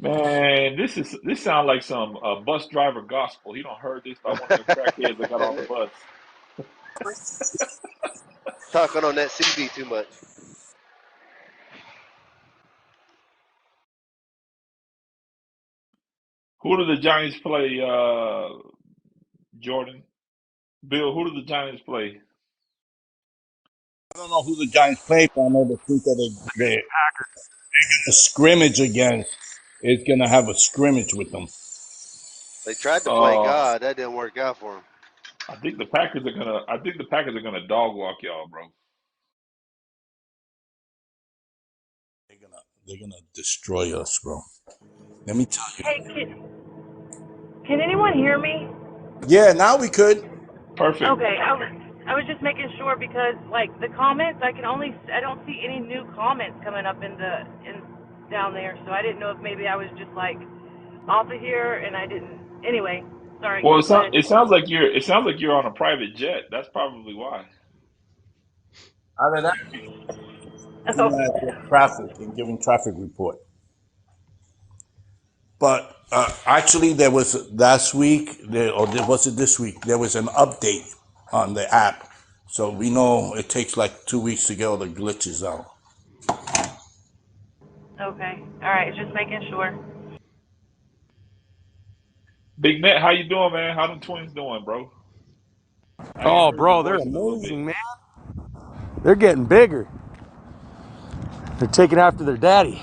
Man, this sounds like some bus driver gospel. He don't heard this by one of the crackheads that got on the bus. Talking on that CD too much. Who do the Giants play, Jordan? Bill, who do the Giants play? I don't know who the Giants play, but I know the team that they a scrimmage against is gonna have a scrimmage with them. They tried to play Uh, God. That didn't work out for them. I think the Packers are gonna dog walk y'all, bro. They're gonna destroy us, bro. Let me tell you. hey, can anyone hear me? Yeah, now we could. Perfect. Okay, I was just making sure because like the comments, I don't see any new comments coming up in down there, so I didn't know if maybe I was just like off of here and I didn't. Anyway, sorry. Well, Go ahead. it sounds like you're on a private jet. That's probably why. Out of that, Oh, traffic and giving traffic report. But actually, there was last week, was it this week? There was an update on the app, so we know it takes like 2 weeks to get all the glitches out. okay. All right, just making sure. Big Net, how you doing, man? How them twins doing, bro? I ain't Oh, heard your bro, they're voice in a little bit. amazing, man. They're getting bigger. They're taking after their daddy.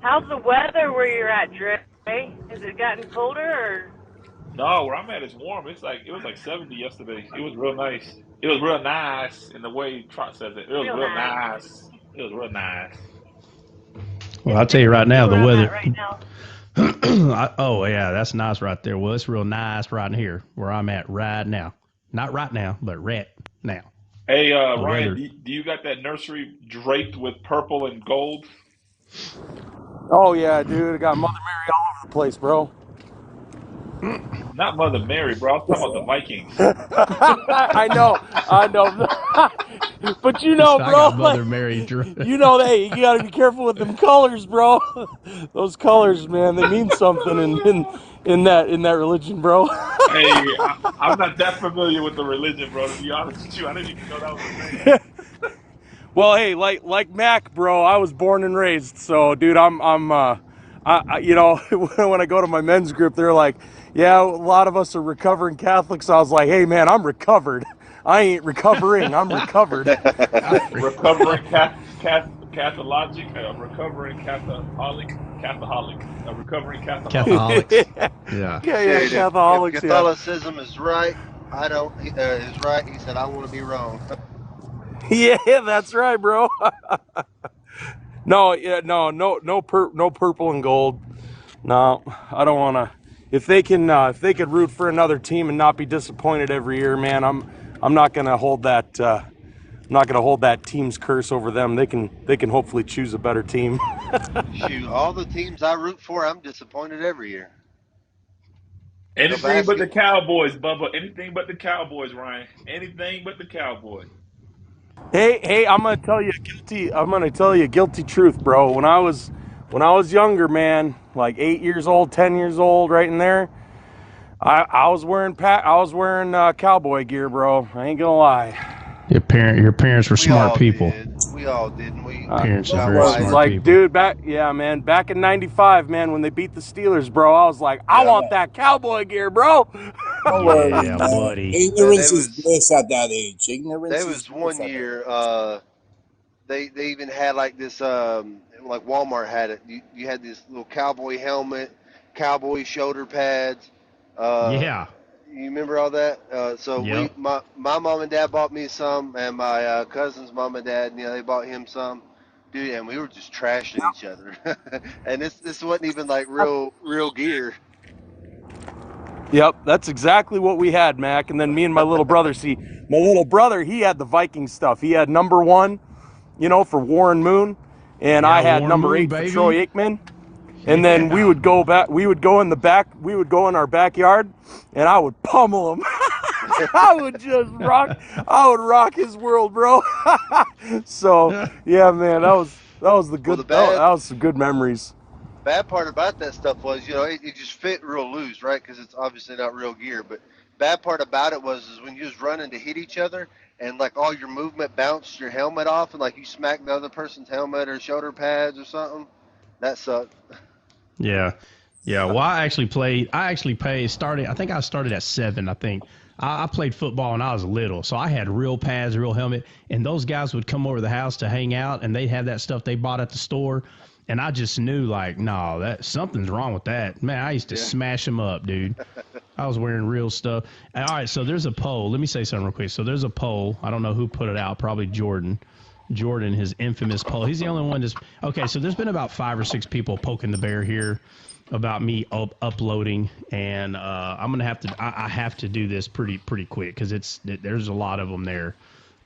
How's the weather where you're at, Dre? Has it gotten colder or? No, where I'm at is warm. It was like 70 yesterday. It was real nice. It was real nice in the way Trump says it. It was Real real nice. nice. It was real nice. Well, It's I'll tell you right 62 now, the where I'm weather. at right now. Oh yeah, that's nice right there. Well, it's real nice right here where I'm at right now. Not right now, but right now. Hey, The Ryan, weather. do you got that nursery draped with purple and gold? Oh, yeah, dude. I got Mother Mary all over the place, bro. Not Mother Mary, bro. I was talking about the Vikings. I know. I know. But you He know, said, I bro, got like, Mother Mary. you know, hey, you got to be careful with them colors, bro. Those colors, man, they mean something in that religion, bro. Hey, I'm not that familiar with the religion, bro. To be honest with you, I didn't even know that was a thing. Well, hey, like Mac, bro. I was born and raised, so dude, you know, when I go to my men's group, they're like, yeah, a lot of us are recovering Catholics. I was like, hey, man, I'm recovered. I ain't recovering. I'm recovered. Recovering Catholic, recovering Catholic, a recovering Catholic. Catholics. yeah, Yeah. yeah, Dude, if Catholics, yeah. Catholicism is right, I don't. Is right. He said, I want to be wrong. Yeah, that's right, bro. No, yeah, no purple and gold. No, I don't want to. If they could root for another team and not be disappointed every year, man, I'm not gonna hold that. I'm not gonna hold that team's curse over them. They can hopefully choose a better team. Shoot, all the teams I root for, I'm disappointed every year. The Anything but the basket. Cowboys, Bubba. Anything but the Cowboys, Ryan. Anything but the Cowboys. Hey, I'm gonna tell you a guilty truth, bro. When I was younger, man, like 8 years old, 10 years old, right in there, I was wearing cowboy gear, bro. I ain't gonna lie. Your parents were We smart all people. did. We all did. And we Parents are got very wise. It's smart like, people. dude, back in '95, man, when they beat the Steelers, bro, I was like, I Yeah, want that cowboy gear, bro. don't worry, Yeah, man. buddy. Man, Ignorance is bliss at that age. there Ignorance is was bliss one at that age. year. They even had like this. Like Walmart had it. You had this little cowboy helmet, cowboy shoulder pads. Uh, Yeah. you remember all that? So Yep. my mom and dad bought me some, and my cousin's mom and dad, they bought him some. Dude, and we were just trashing each other. And this wasn't even like real gear. Yep, that's exactly what we had, Mac. And then me and my little brother, he had the Viking stuff. He had number 1, for Warren Moon, and I Yeah, had Warren number Moon, 8 for baby. Troy Aikman. And then we would go in our backyard, and I would pummel him. I would rock his world, bro. So yeah, man, that was that was some good memories. Bad part about that stuff was, it just fit real loose, right? Because it's obviously not real gear. But bad part about it is when you was running to hit each other, and like all your movement bounced your helmet off, and like you smacked the other person's helmet or shoulder pads or something. That sucked. Yeah. Yeah. Well, I started, I think I started at 7, I think. I played football when I was little, so I had real pads, real helmet, and those guys would come over to the house to hang out, and they'd have that stuff they bought at the store, and I just knew, like, no, something's wrong with that. Man, I used to smash them up, dude. I was wearing real stuff. All right, so there's a poll. Let me say something real quick. So there's a poll. I don't know who put it out, probably Jordan, his infamous poll. He's the only one that's – okay, so there's been about 5 or 6 people poking the bear here about me uploading, and I'm gonna have to. I have to do this pretty quick because there's a lot of them there,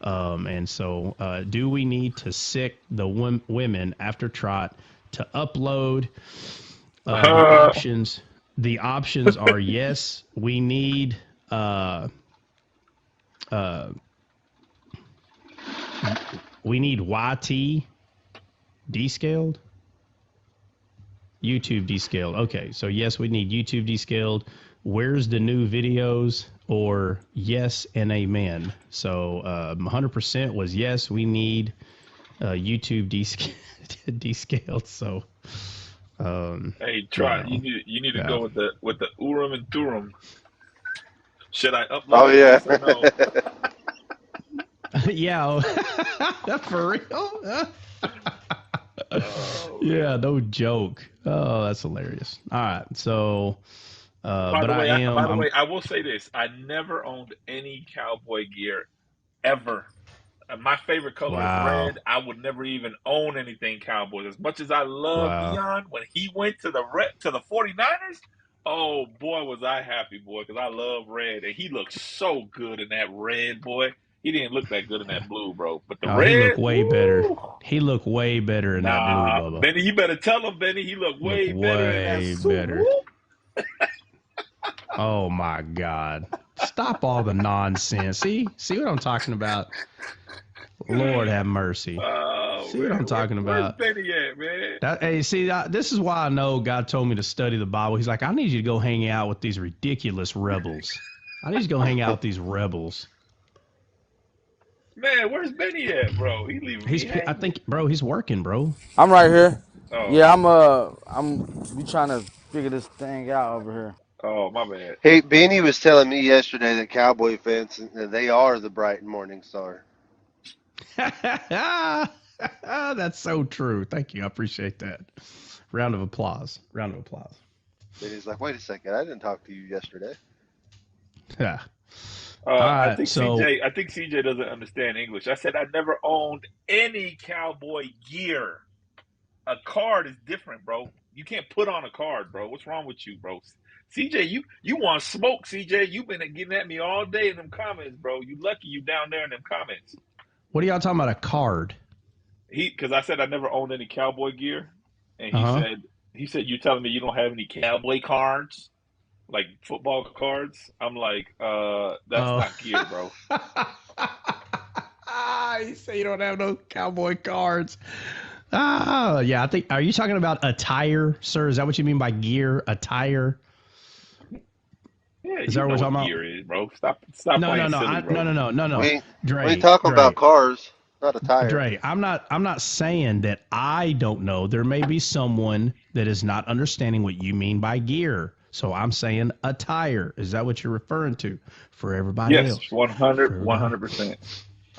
and so do we need to sick the women after trot to upload? The options are yes, we need. We need YT descaled. YouTube descaled. Okay, so yes, we need YouTube descaled. Where's the new videos? Or yes and amen. So 100% was yes, we need YouTube descaled. So Hey, Trot, you need to go with the Urim and Thummim. Should I upload? Oh yeah. Yes or no? Yeah, for real. Yeah, no joke. Oh, that's hilarious. All right, so, By the way, I will say this: I never owned any cowboy gear ever. My favorite color is red. I would never even own anything Cowboys. As much as I love Dion, when he went to the 49ers, oh boy, was I happy, boy, because I love red, and he looked so good in that red, boy. He didn't look that good in that blue, bro. But the red, he looked way better. woo. He looked way better in that blue, Bubba. Benny, you better tell him, Benny. He looked way better in that suit. Better. Oh my God! Stop all the nonsense. See what I'm talking about? Lord have mercy. See what I'm talking about? Where's Benny at, man? This is why I know God told me to study the Bible. He's like, I need you to go hang out with these ridiculous rebels. I need you to go hang out with these rebels. Man, where's Benny at, bro? He leaving me hanging. I think, bro, he's working, bro. I'm right here. Oh, Yeah, we trying to figure this thing out over here. oh, my bad. Hey, Benny was telling me yesterday that Cowboy fans, they are the bright and morning star. That's so true. Thank you. I appreciate that. Round of applause. Round of applause. Benny's like, wait a second, I didn't talk to you yesterday. Yeah. All I right. think So CJ doesn't understand English. I said I never owned any cowboy gear. A card is different, bro. You can't put on a card, bro. What's wrong with you, bro? CJ, you want smoke, CJ. You've been getting at me all day in them comments, bro. You lucky you down there in them comments. what are y'all talking about? A card? Because I said I never owned any cowboy gear, and Uh huh. he said you're telling me you don't have any cowboy cards, like football cards. I'm like, that's Oh. not gear, bro. You say you don't have no cowboy cards. Ah, yeah. I think. Are you talking about attire, sir? Is that what you mean by gear? Attire? Yeah, Is you that what know we're what talking about? gear is, bro. Stop No, no, playing no. silly, bro. No. We Dre, talking about cars, not a tire. Dre. I'm not saying that I don't know. There may be someone that is not understanding what you mean by gear. So I'm saying attire. Is that what you're referring to for everybody Yes, else? 100%.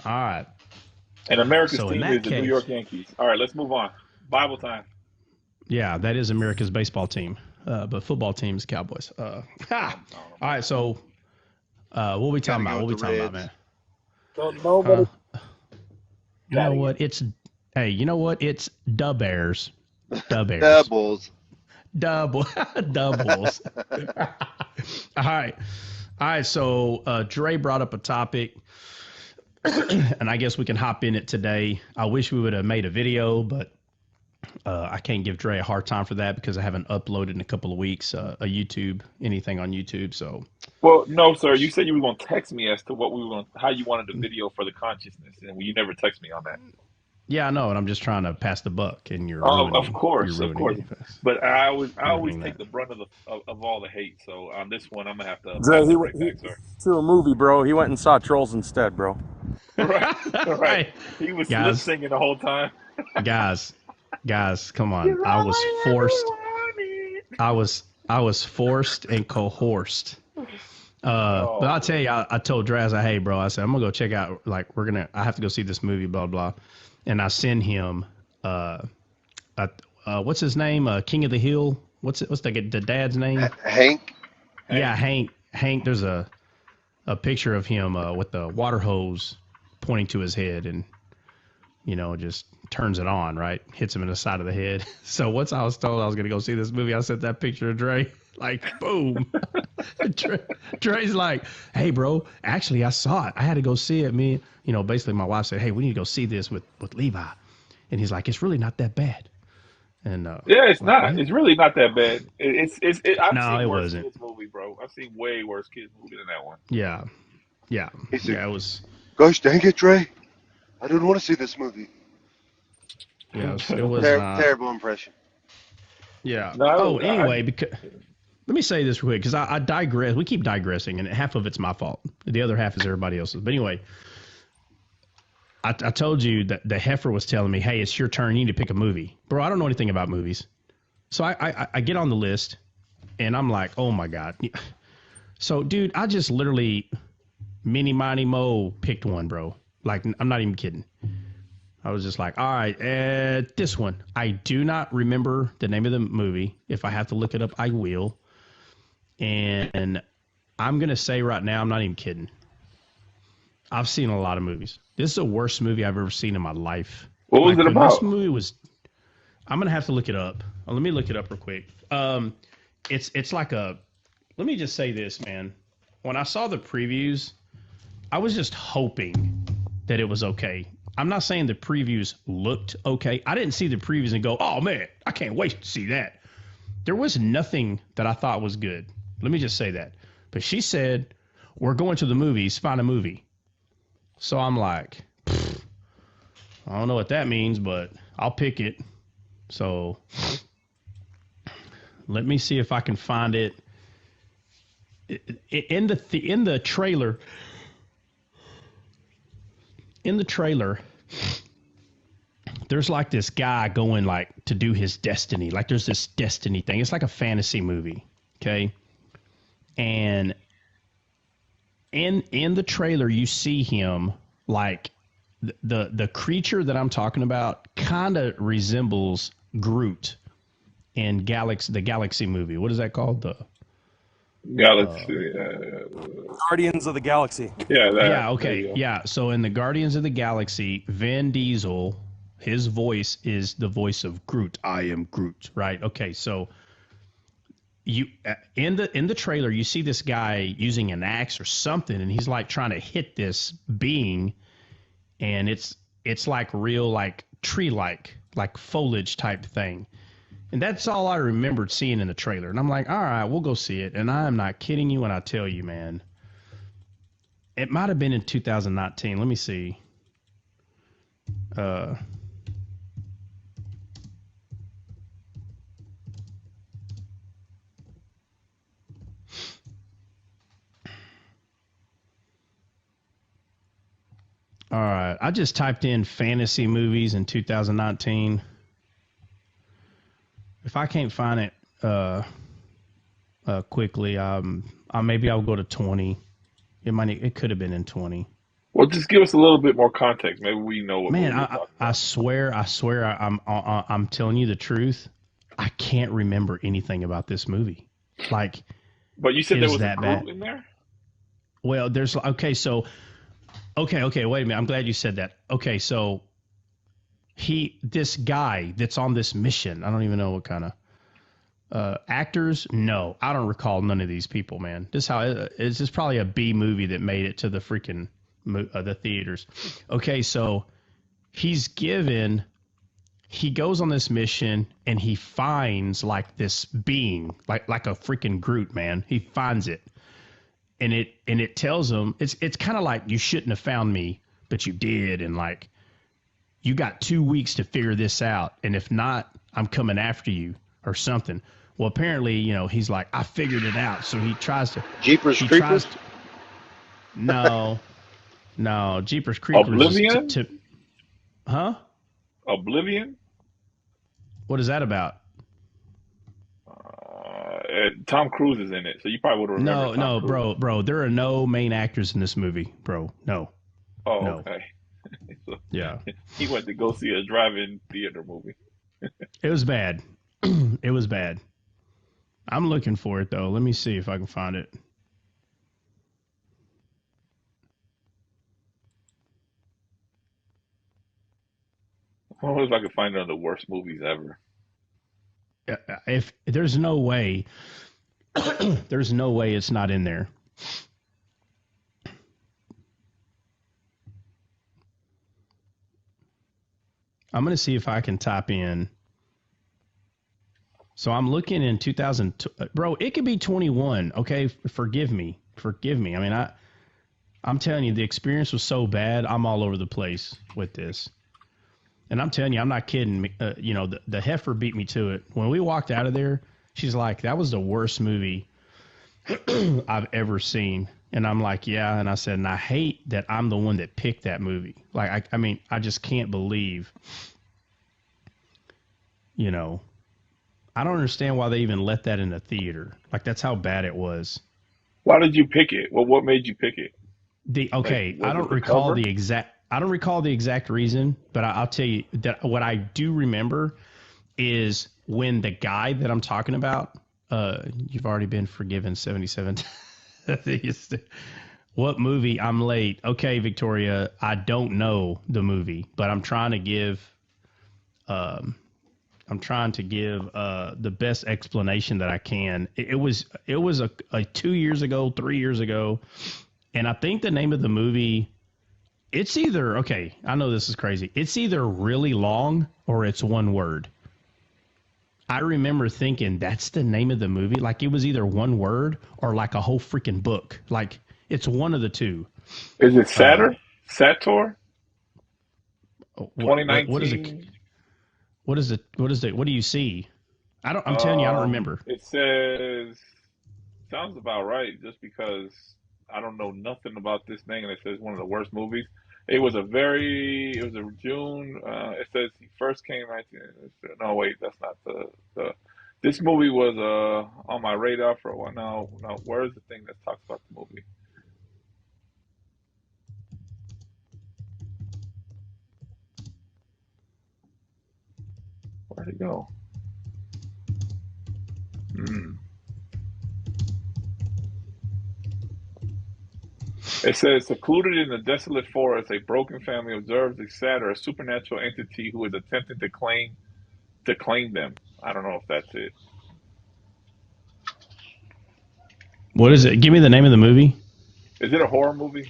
All right. And America's So in team is that the New York case, Yankees. All right, let's move on. Bible time. yeah, that is America's baseball team. But football team is Cowboys. I All don't know. right. So what we talking Gotta about? go What we with the talking about, Reds. man? Don't nobody. You know what? You know what? It's Da Bears. Da Bears. Doubles. Double. Doubles. All right. All right. So Dre brought up a topic, and I guess we can hop in it today. I wish we would have made a video, but I can't give Dre a hard time for that because I haven't uploaded in a couple of weeks anything on YouTube. So Well, no, sir. You said you were going to text me as to how you wanted the video for the consciousness, and you never text me on that. yeah, I know, and I'm just trying to pass the buck, and Of you're course, of ruining course. it. But I always Ruining take that. the brunt of all the hate. So on this one, I'm gonna have to Dre, pass it right he back, sir. to a movie, bro. He went and saw Trolls instead, bro. Right, right. Hey, He was lip guys, singing the whole time. guys, come on. You're I all was I ever forced. wanted. I was forced and coerced. But Oh I'll tell man. you, I told Draz, hey, bro, I said, I'm going to go check out, like, I have to go see this movie, blah, blah. And I send him, what's his name? King of the Hill. What's the dad's name? Hank. Yeah, Hank. Hank, there's a picture of him with the water hose pointing to his head and, just turns it on, right? Hits him in the side of the head. So once I was told I was going to go see this movie, I sent that picture to Dre. Like, boom. Dre's like, hey, bro, actually, I saw it. I had to go see it. Basically, my wife said, hey, we need to go see this with Levi. And he's like, it's really not that bad. And Yeah, it's like, not. what? It's really not that bad. I've No, seen it worse wasn't. kids movie, bro. I've seen way worse kids movie than that one. Yeah. Yeah. He said, Yeah, it was. gosh dang it, Dre. I didn't want to see this movie. Yeah, it was not. Terrible impression. Yeah. No, Oh, anyway, because let me say this real quick because I digress. We keep digressing, and half of it's my fault. The other half is everybody else's. But anyway, I told you that the heifer was telling me, hey, it's your turn. You need to pick a movie. Bro, I don't know anything about movies. So I get on the list, and I'm like, oh, my God. So, dude, I just literally mini, miny, mo picked one, bro. Like, I'm not even kidding. I was just like, all right, this one. I do not remember the name of the movie. If I have to look it up, I will. And I'm going to say right now, I'm not even kidding. I've seen a lot of movies. This is the worst movie I've ever seen in my life. what was it This about? movie was, I'm going to have to look it up. Let me look it up real quick. It's like let me just say this, man. When I saw the previews, I was just hoping that it was okay. I'm not saying the previews looked okay. I didn't see the previews and go, oh, man, I can't wait to see that. There was nothing that I thought was good. Let me just say that. But she said, we're going to the movies, find a movie. So I'm like, I don't know what that means, but I'll pick it. So let me see if I can find it. In the trailer, there's like this guy going like to do his destiny. Like there's this destiny thing. It's like a fantasy movie. Okay. And in the trailer, you see him like the creature that I'm talking about kind of resembles Groot in the Galaxy movie. What is that called? The Galaxy. Guardians of the Galaxy. Yeah. Yeah. Okay. Yeah. So in the Guardians of the Galaxy, Vin Diesel, his voice is the voice of Groot. I am Groot. Right. Okay. So you in the trailer, you see this guy using an axe or something, and he's like trying to hit this being, and it's like real like tree like foliage type thing. And that's all I remembered seeing in the trailer. And I'm like, all right, we'll go see it. And I am not kidding you when I tell you, man. It might have been in 2019. Let me see. All right. I just typed in fantasy movies in 2019. If I can't find it quickly, maybe I'll go to 20. It could have been in 20. Well, just give us a little bit more context. Maybe we know what. Man, I swear, I'm telling you the truth. I can't remember anything about this movie. Like, but you said there was a Groot in there. Well, there's okay. Wait a minute. I'm glad you said that. Okay, so this guy that's on this mission, I don't even know what kind of actors. No, I don't recall none of these people, man. This is probably a B movie that made it to the freaking the theaters. Okay, so he goes on this mission and he finds like this being, like a freaking Groot, man. He finds it. And it tells him it's kind of like, you shouldn't have found me, but you did, and like you got 2 weeks to figure this out, and if not, I'm coming after you or something. Well, apparently, he's like, I figured it out, so he tries to Jeepers Creepers. No, Jeepers Creepers. Oblivion. Huh? Oblivion. What is that about? Tom Cruise is in it, so you probably would remember. No, bro. There are no main actors in this movie, bro. No. Oh, no. Okay. So, yeah. He went to go see a drive-in theater movie. It was bad. It was bad. I'm looking for it though. Let me see if I can find it. I wonder if I could find one of the worst movies ever. If there's no way, there's no way it's not in there. I'm going to see if I can type in. So I'm looking in 2000, bro, it could be 21. Okay. Forgive me. I mean, I'm telling you, the experience was so bad. I'm all over the place with this. And I'm telling you, I'm not kidding. The heifer beat me to it. When we walked out of there, she's like, that was the worst movie I've ever seen. And I'm like, yeah. And I said, and I hate that I'm the one that picked that movie. Like, I mean, I just can't believe, I don't understand why they even let that in the theater. Like, that's how bad it was. Why did you pick it? Well, what made you pick it? I don't recall the exact reason, but I'll tell you that what I do remember is when the guy that I'm talking about, you've already been forgiven 77 times. What movie? I'm late. Okay, Victoria, I don't know the movie, but I'm trying to give the best explanation that I can. It was a 2 years ago, 3 years ago, and I think the name of the movie. It's either, okay, I know this is crazy. It's either really long or it's one word. I remember thinking that's the name of the movie. Like, it was either one word or like a whole freaking book. Like, it's one of the two. Is it Sator? Sator? 2019? What is it? What do you see? I'm telling you, I don't remember. It says, sounds about right, just because I don't know nothing about this thing, and it says one of the worst movies. It was a June. It says he first came. No, wait, that's not the. This movie was on my radar for a while. No, where's the thing that talks about the movie? Where'd it go? Hmm. It says, secluded in the desolate forest, a broken family observes a sad or a supernatural entity who is attempting to claim them. I don't know if that's it. What is it? Give me the name of the movie. Is it a horror movie?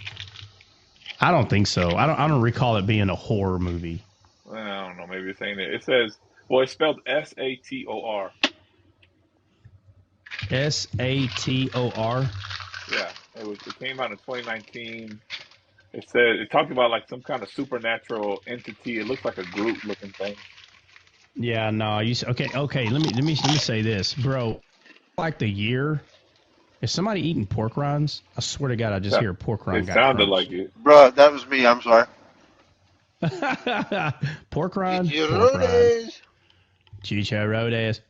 I don't think so. I don't recall it being a horror movie. I don't know. Maybe it's ain't it. It says, well, it's spelled Sator. Sator. Yeah, it came out in 2019. It talked about like some kind of supernatural entity. It looks like a Groot looking thing. Yeah, no. Okay. Let me say this, bro. Like the year. Is somebody eating pork rinds? I swear to God, I just hear a pork rind. It sounded like it. Bro, that was me. I'm sorry. Pork rind. Chicharrones.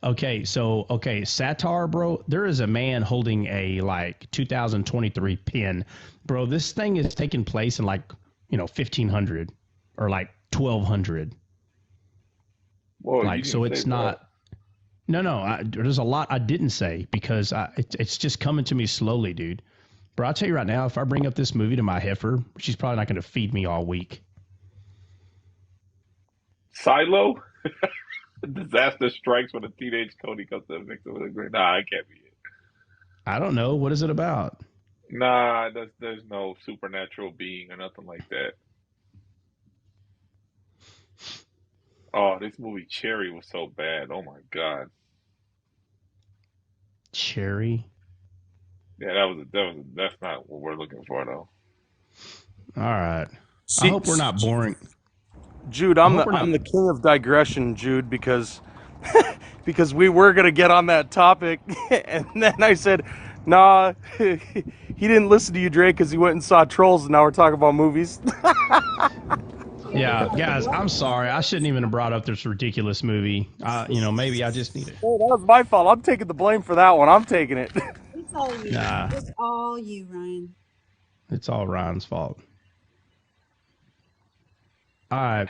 Okay, Satar, bro. There is a man holding a like 2023 pin, bro. This thing is taking place in like 1500 or like 1200. Whoa, like so, it's not. No. There's a lot I didn't say because it's just coming to me slowly, dude. Bro, I'll tell you right now, if I bring up this movie to my heifer, she's probably not going to feed me all week. Silo? Disaster strikes when a teenage Cody comes to mix it with a green. Nah, it can't be it. I don't know. What is it about? Nah, there's no supernatural being or nothing like that. Oh, this movie Cherry was so bad. Oh my God. Cherry? Yeah, that's not what we're looking for though. All right. I hope we're not boring. Jude, I'm the king of digression, Jude, because because we were gonna get on that topic, and then I said, nah, he didn't listen to you, Drake, because he went and saw Trolls, and now we're talking about movies. Yeah, guys, I'm sorry. I shouldn't even have brought up this ridiculous movie. Maybe I just need it. Oh, that was my fault. I'm taking the blame for that one. I'm taking it. It's all you. Nah. It's all you, Ryan. It's all Ryan's fault. All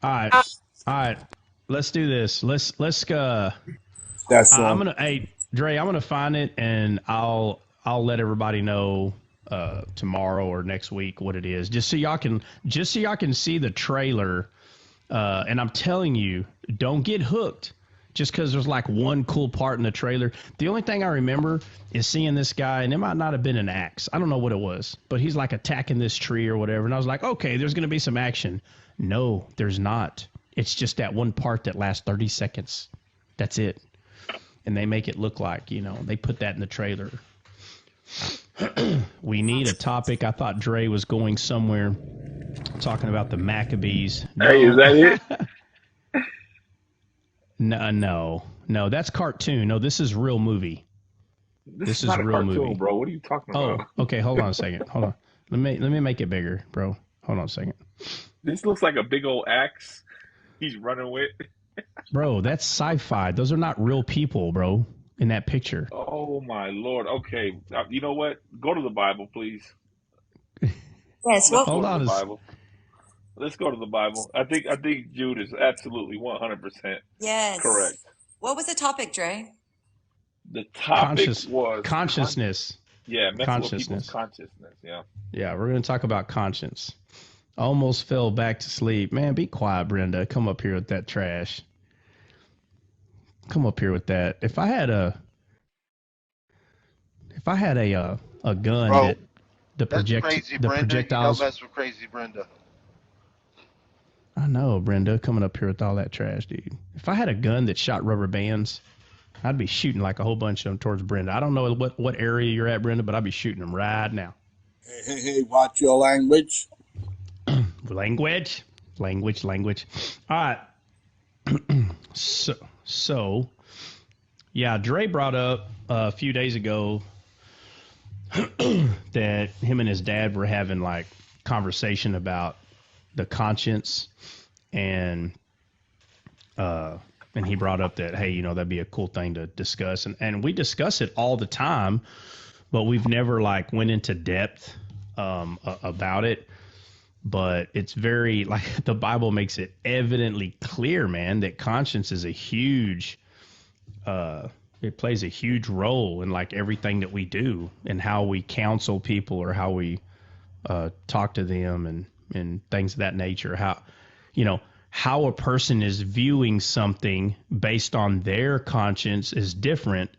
right. Let's do this. Let's That's hey, Dre, I'm gonna find it and I'll let everybody know tomorrow or next week what it is, just so y'all can see the trailer. And I'm telling you, don't get hooked just because there's like one cool part in the trailer. The only thing I remember is seeing this guy, and it might not have been an axe. I don't know what it was, but he's like attacking this tree or whatever. And I was like, okay, there's going to be some action. No, there's not. It's just that one part that lasts 30 seconds. That's it. And they make it look like, they put that in the trailer. We need a topic. I thought Dre was going somewhere talking about the Maccabees. No. Hey, is that it? No, that's cartoon. No, this is real movie. This is not a real cartoon, movie, bro. What are you talking about? Oh, okay. Hold on a second. Hold on. Let me make it bigger, bro. Hold on a second. This looks like a big old axe he's running with. Bro, that's sci-fi. Those are not real people, bro, in that picture. Oh my Lord. Okay, you know what? Go to the Bible, please. Yes. Well, Hold on. Bible. Let's go to the Bible. I think Jude is absolutely 100% Yes. correct. What was the topic, Dre? The topic was consciousness. Messing with people's consciousness. Yeah. Yeah, we're gonna talk about conscience. Almost fell back to sleep. Man, be quiet, Brenda. Come up here with that trash. Come up here with that. If I had a gun, Bro, that the crazy, the Brenda. projectiles. You don't mess with crazy Brenda. I know, Brenda, coming up here with all that trash, dude. If I had a gun that shot rubber bands, I'd be shooting like a whole bunch of them towards Brenda. I don't know what area you're at, Brenda, but I'd be shooting them right now. Hey, watch your language. Language. All right. So, yeah, Dre brought up a few days ago that him and his dad were having like conversation about the conscience, and he brought up that, hey, you know, that'd be a cool thing to discuss, and we discuss it all the time, but we've never like went into depth about it. But it's very, like, the Bible makes it evidently clear, man, that conscience is a huge, it plays a huge role in like everything that we do, and how we counsel people, or how we talk to them, and things of that nature. How, you know, how a person is viewing something based on their conscience is different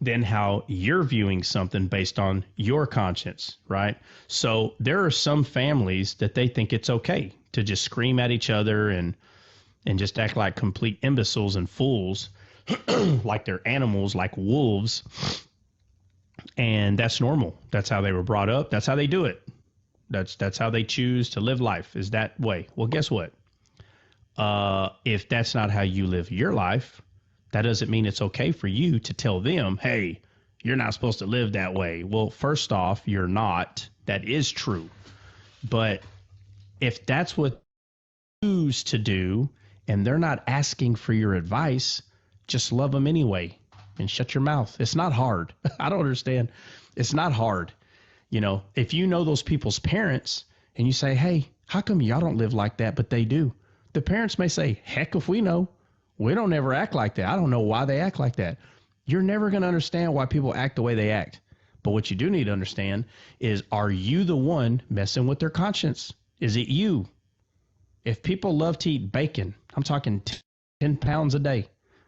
than how you're viewing something based on your conscience, right? So there are some families that they think it's okay to just scream at each other and just act like complete imbeciles and fools, like they're animals, like wolves. And that's normal. That's how they were brought up. That's how they do it. That's how they choose to live life, is that way. Well, guess what? If that's not how you live your life, that doesn't mean it's okay for you to tell them, hey, you're not supposed to live that way. Well, first off, you're not. That is true. But if that's what you choose to do, and they're not asking for your advice, just love them anyway and shut your mouth. It's not hard. I don't understand. It's not hard. You know, if you know those people's parents and you say, hey, how come y'all don't live like that, but they do? The parents may say, heck if we know. We don't ever act like that. I don't know why they act like that. You're never going to understand why people act the way they act. But what you do need to understand is, are you the one messing with their conscience? Is it you? If people love to eat bacon, I'm talking 10 pounds a day.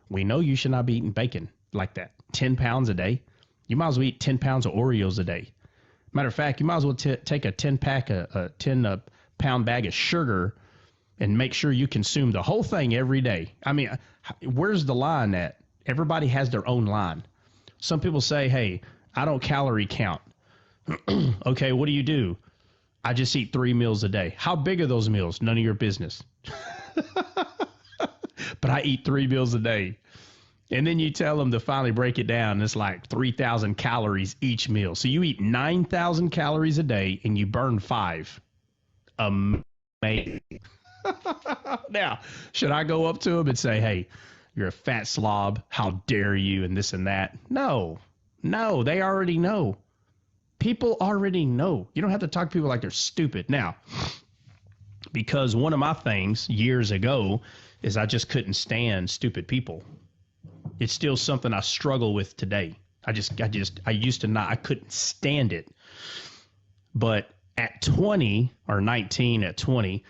We know you should not be eating bacon like that. 10 pounds a day. You might as well eat 10 pounds of Oreos a day. Matter of fact, you might as well take a 10 pound bag of sugar and make sure you consume the whole thing every day. I mean, where's the line at? Everybody has their own line. Some people say, hey, I don't calorie count. Okay, what do? I just eat 3 meals a day. How big are those meals? None of your business. But I eat 3 meals a day. And then you tell them to finally break it down. It's like 3,000 calories each meal. So you eat 9,000 calories a day and you burn 5. Amazing. Now, should I go up to them and say, hey, you're a fat slob, how dare you, and this and that? No, they already know. People already know. You don't have to talk to people like they're stupid. Now, because one of my things years ago is I just couldn't stand stupid people. It's still something I struggle with today. I used to not, I couldn't stand it. But at 20 or 19 at 20,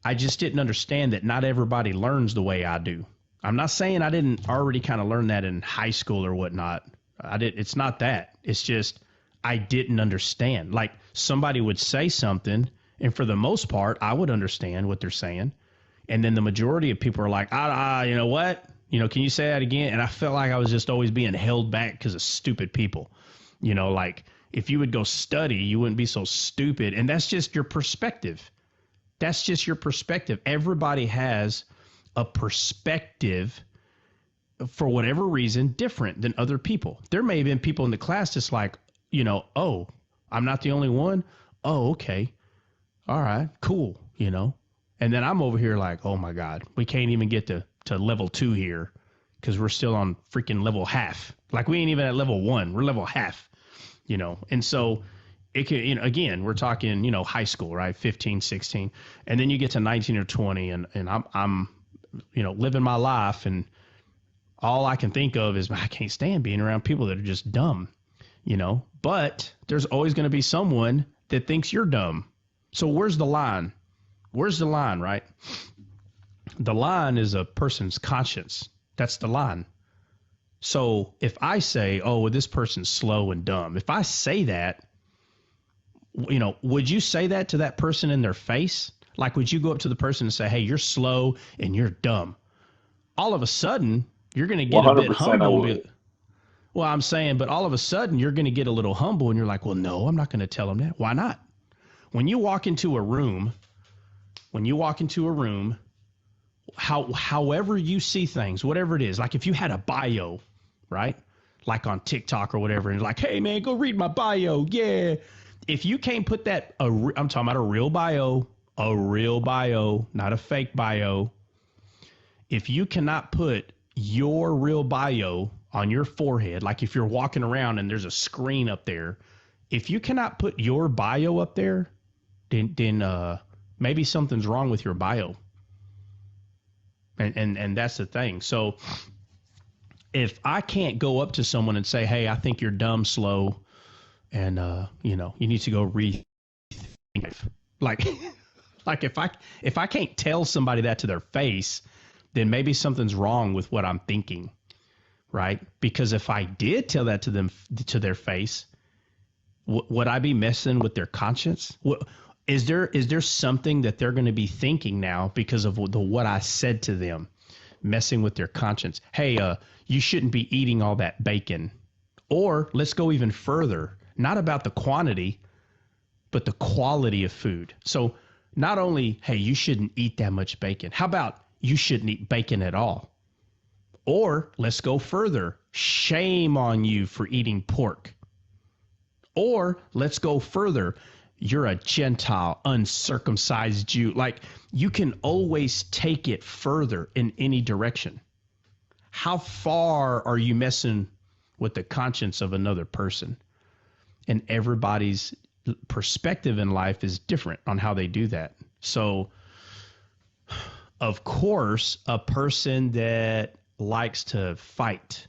I just didn't understand that not everybody learns the way I do. I'm not saying I didn't already kind of learn that in high school or whatnot. It's not that. It's just I didn't understand. Like, somebody would say something, and for the most part, I would understand what they're saying. And then the majority of people are like, you know what? You know, can you say that again? And I felt like I was just always being held back because of stupid people. You know, like, if you would go study, you wouldn't be so stupid. And that's just your perspective. That's just your perspective. Everybody has a perspective, for whatever reason, different than other people. There may have been people in the class that's like, you know, oh, I'm not the only one. Oh, okay. All right, cool. You know, and then I'm over here like, oh my God, we can't even get to level 2 here because we're still on freaking level half. Like, we ain't even at level 1. We're level half, you know? And so it can, you know, again, we're talking, you know, high school, right? 15, 16. And then you get to 19 or 20 and I'm, you know, living my life, and all I can think of is, I can't stand being around people that are just dumb, you know? But there's always going to be someone that thinks you're dumb. So where's the line? Where's the line, right? The line is a person's conscience. That's the line. So if I say, oh, well, this person's slow and dumb, if I say that, you know, would you say that to that person in their face? Like, would you go up to the person and say, hey, you're slow and you're dumb? All of a sudden, you're going to get a bit humble. Well, I'm saying, but all of a sudden, you're going to get a little humble, and you're like, well, no, I'm not going to tell them that. Why not? When you walk into a room, however you see things, whatever it is, like if you had a bio, right? Like on TikTok or whatever, and like, hey man, go read my bio. Yeah. If you can't put that, I'm talking about a real bio, not a fake bio. If you cannot put your real bio on your forehead, like if you're walking around and there's a screen up there, if you cannot put your bio up there, then maybe something's wrong with your bio. And that's the thing. So if I can't go up to someone and say, hey, I think you're dumb, slow, and you need to go rethink. Like if I can't tell somebody that to their face, then maybe something's wrong with what I'm thinking, right? Because if I did tell that to them, to their face, would I be messing with their conscience? Is there something that they're going to be thinking now because of what I said to them, messing with their conscience? Hey, you shouldn't be eating all that bacon. Or let's go even further, not about the quantity, but the quality of food. So not only, hey, you shouldn't eat that much bacon. How about you shouldn't eat bacon at all? Or let's go further. Shame on you for eating pork. Or let's go further. You're a Gentile, uncircumcised Jew. Like, you can always take it further in any direction. How far are you messing with the conscience of another person? And everybody's perspective in life is different on how they do that. So, of course, a person that likes to fight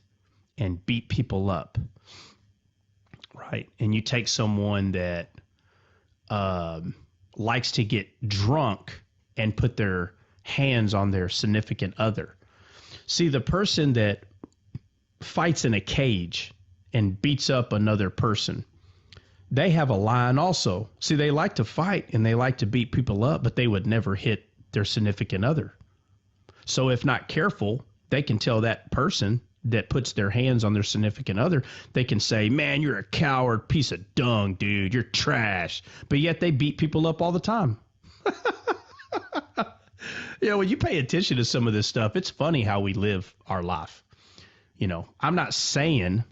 and beat people up, right? And you take someone that likes to get drunk and put their hands on their significant other. See, the person that fights in a cage and beats up another person, they have a line also. See, they like to fight and they like to beat people up, but they would never hit their significant other. So if not careful, they can tell that person that puts their hands on their significant other, they can say, man, you're a coward, piece of dung, dude, you're trash. But yet they beat people up all the time. When you pay attention to some of this stuff, it's funny how we live our life. I'm not saying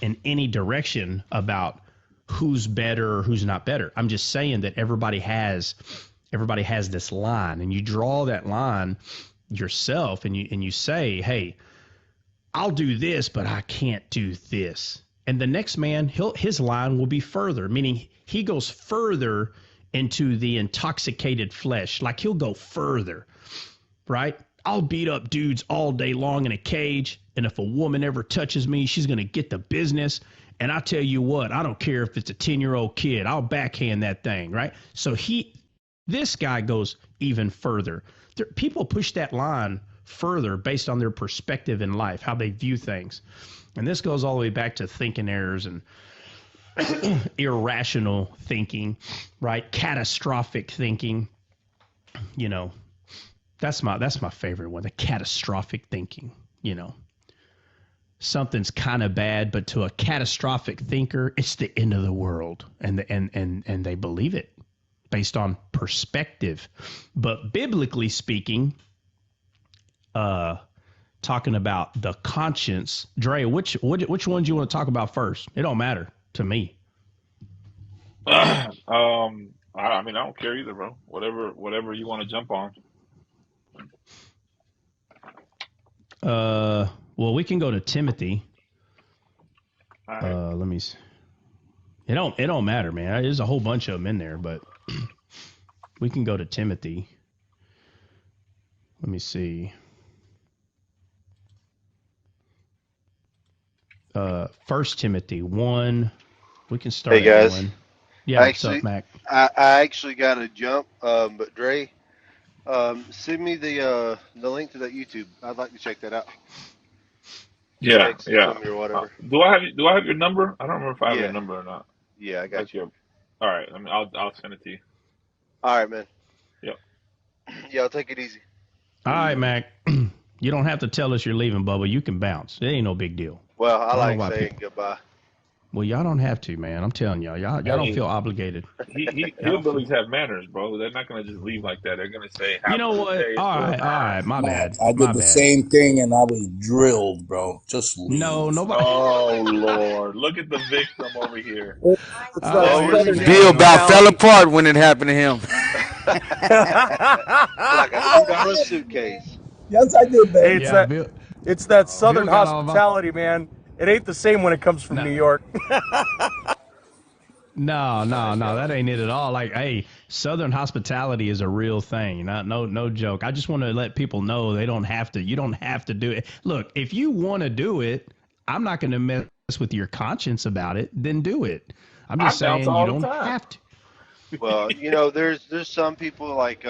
in any direction about who's better or who's not better. I'm just saying that everybody has this line, and you draw that line yourself, and you say, hey, I'll do this, but I can't do this. And the next man, his line will be further, meaning he goes further into the intoxicated flesh. Like, he'll go further, right? I'll beat up dudes all day long in a cage, and if a woman ever touches me, she's going to get the business. And I tell you what, I don't care if it's a 10-year-old kid, I'll backhand that thing, right? So this guy goes even further. People push that line further based on their perspective in life, how they view things. And this goes all the way back to thinking errors and irrational thinking, right? Catastrophic thinking. That's my favorite one, the catastrophic thinking. Something's kind of bad, but to a catastrophic thinker, it's the end of the world, and they believe it based on perspective. But biblically speaking, talking about the conscience, Dre, which ones you want to talk about first? It don't matter to me. I don't care either, bro. Whatever you want to jump on. Well, we can go to Timothy. Right. Let me see. It don't matter, man. There's a whole bunch of them in there, but we can go to Timothy. Let me see. 1 Timothy 1. We can start. Hey guys. 1. Yeah, what's up, Mac? I actually got to jump, but Dre, send me the link to that YouTube. I'd like to check that out. Yeah, Text yeah. Or whatever. Do I have your number? I don't remember if I have your number or not. Yeah, I got you. All right, I'll send it to you. All right, man. Yep. Yeah, I'll take it easy. All right, Mac. You don't have to tell us you're leaving, Bubba. You can bounce. It ain't no big deal. Well, I like saying goodbye. Well, y'all don't have to, man. I'm telling y'all. Y'all don't feel obligated. Hillbillies have manners, bro. They're not gonna just leave like that. They're gonna say, You know "Happy what? birthday All to right. My Man, bad. I My did the bad. same thing and I was drilled, bro. Just No, leave. nobody. Oh Lord, look at the victim over here. It's that Oh, here we Southern Bill go. about fell hospitality. apart when it happened to him. Like a $2 suitcase. Yes, I did, Hey, man. Yeah, Bill. it's that Southern Bill got all of our. hospitality, man. It ain't the same when it comes from No, New York. no. That ain't it at all. Like, hey, Southern hospitality is a real thing. No joke. I just want to let people know they don't have to. You don't have to do it. Look, if you want to do it, I'm not going to mess with your conscience about it. Then do it. I'm I just bounce saying you all the don't time. have to. Well, there's some people like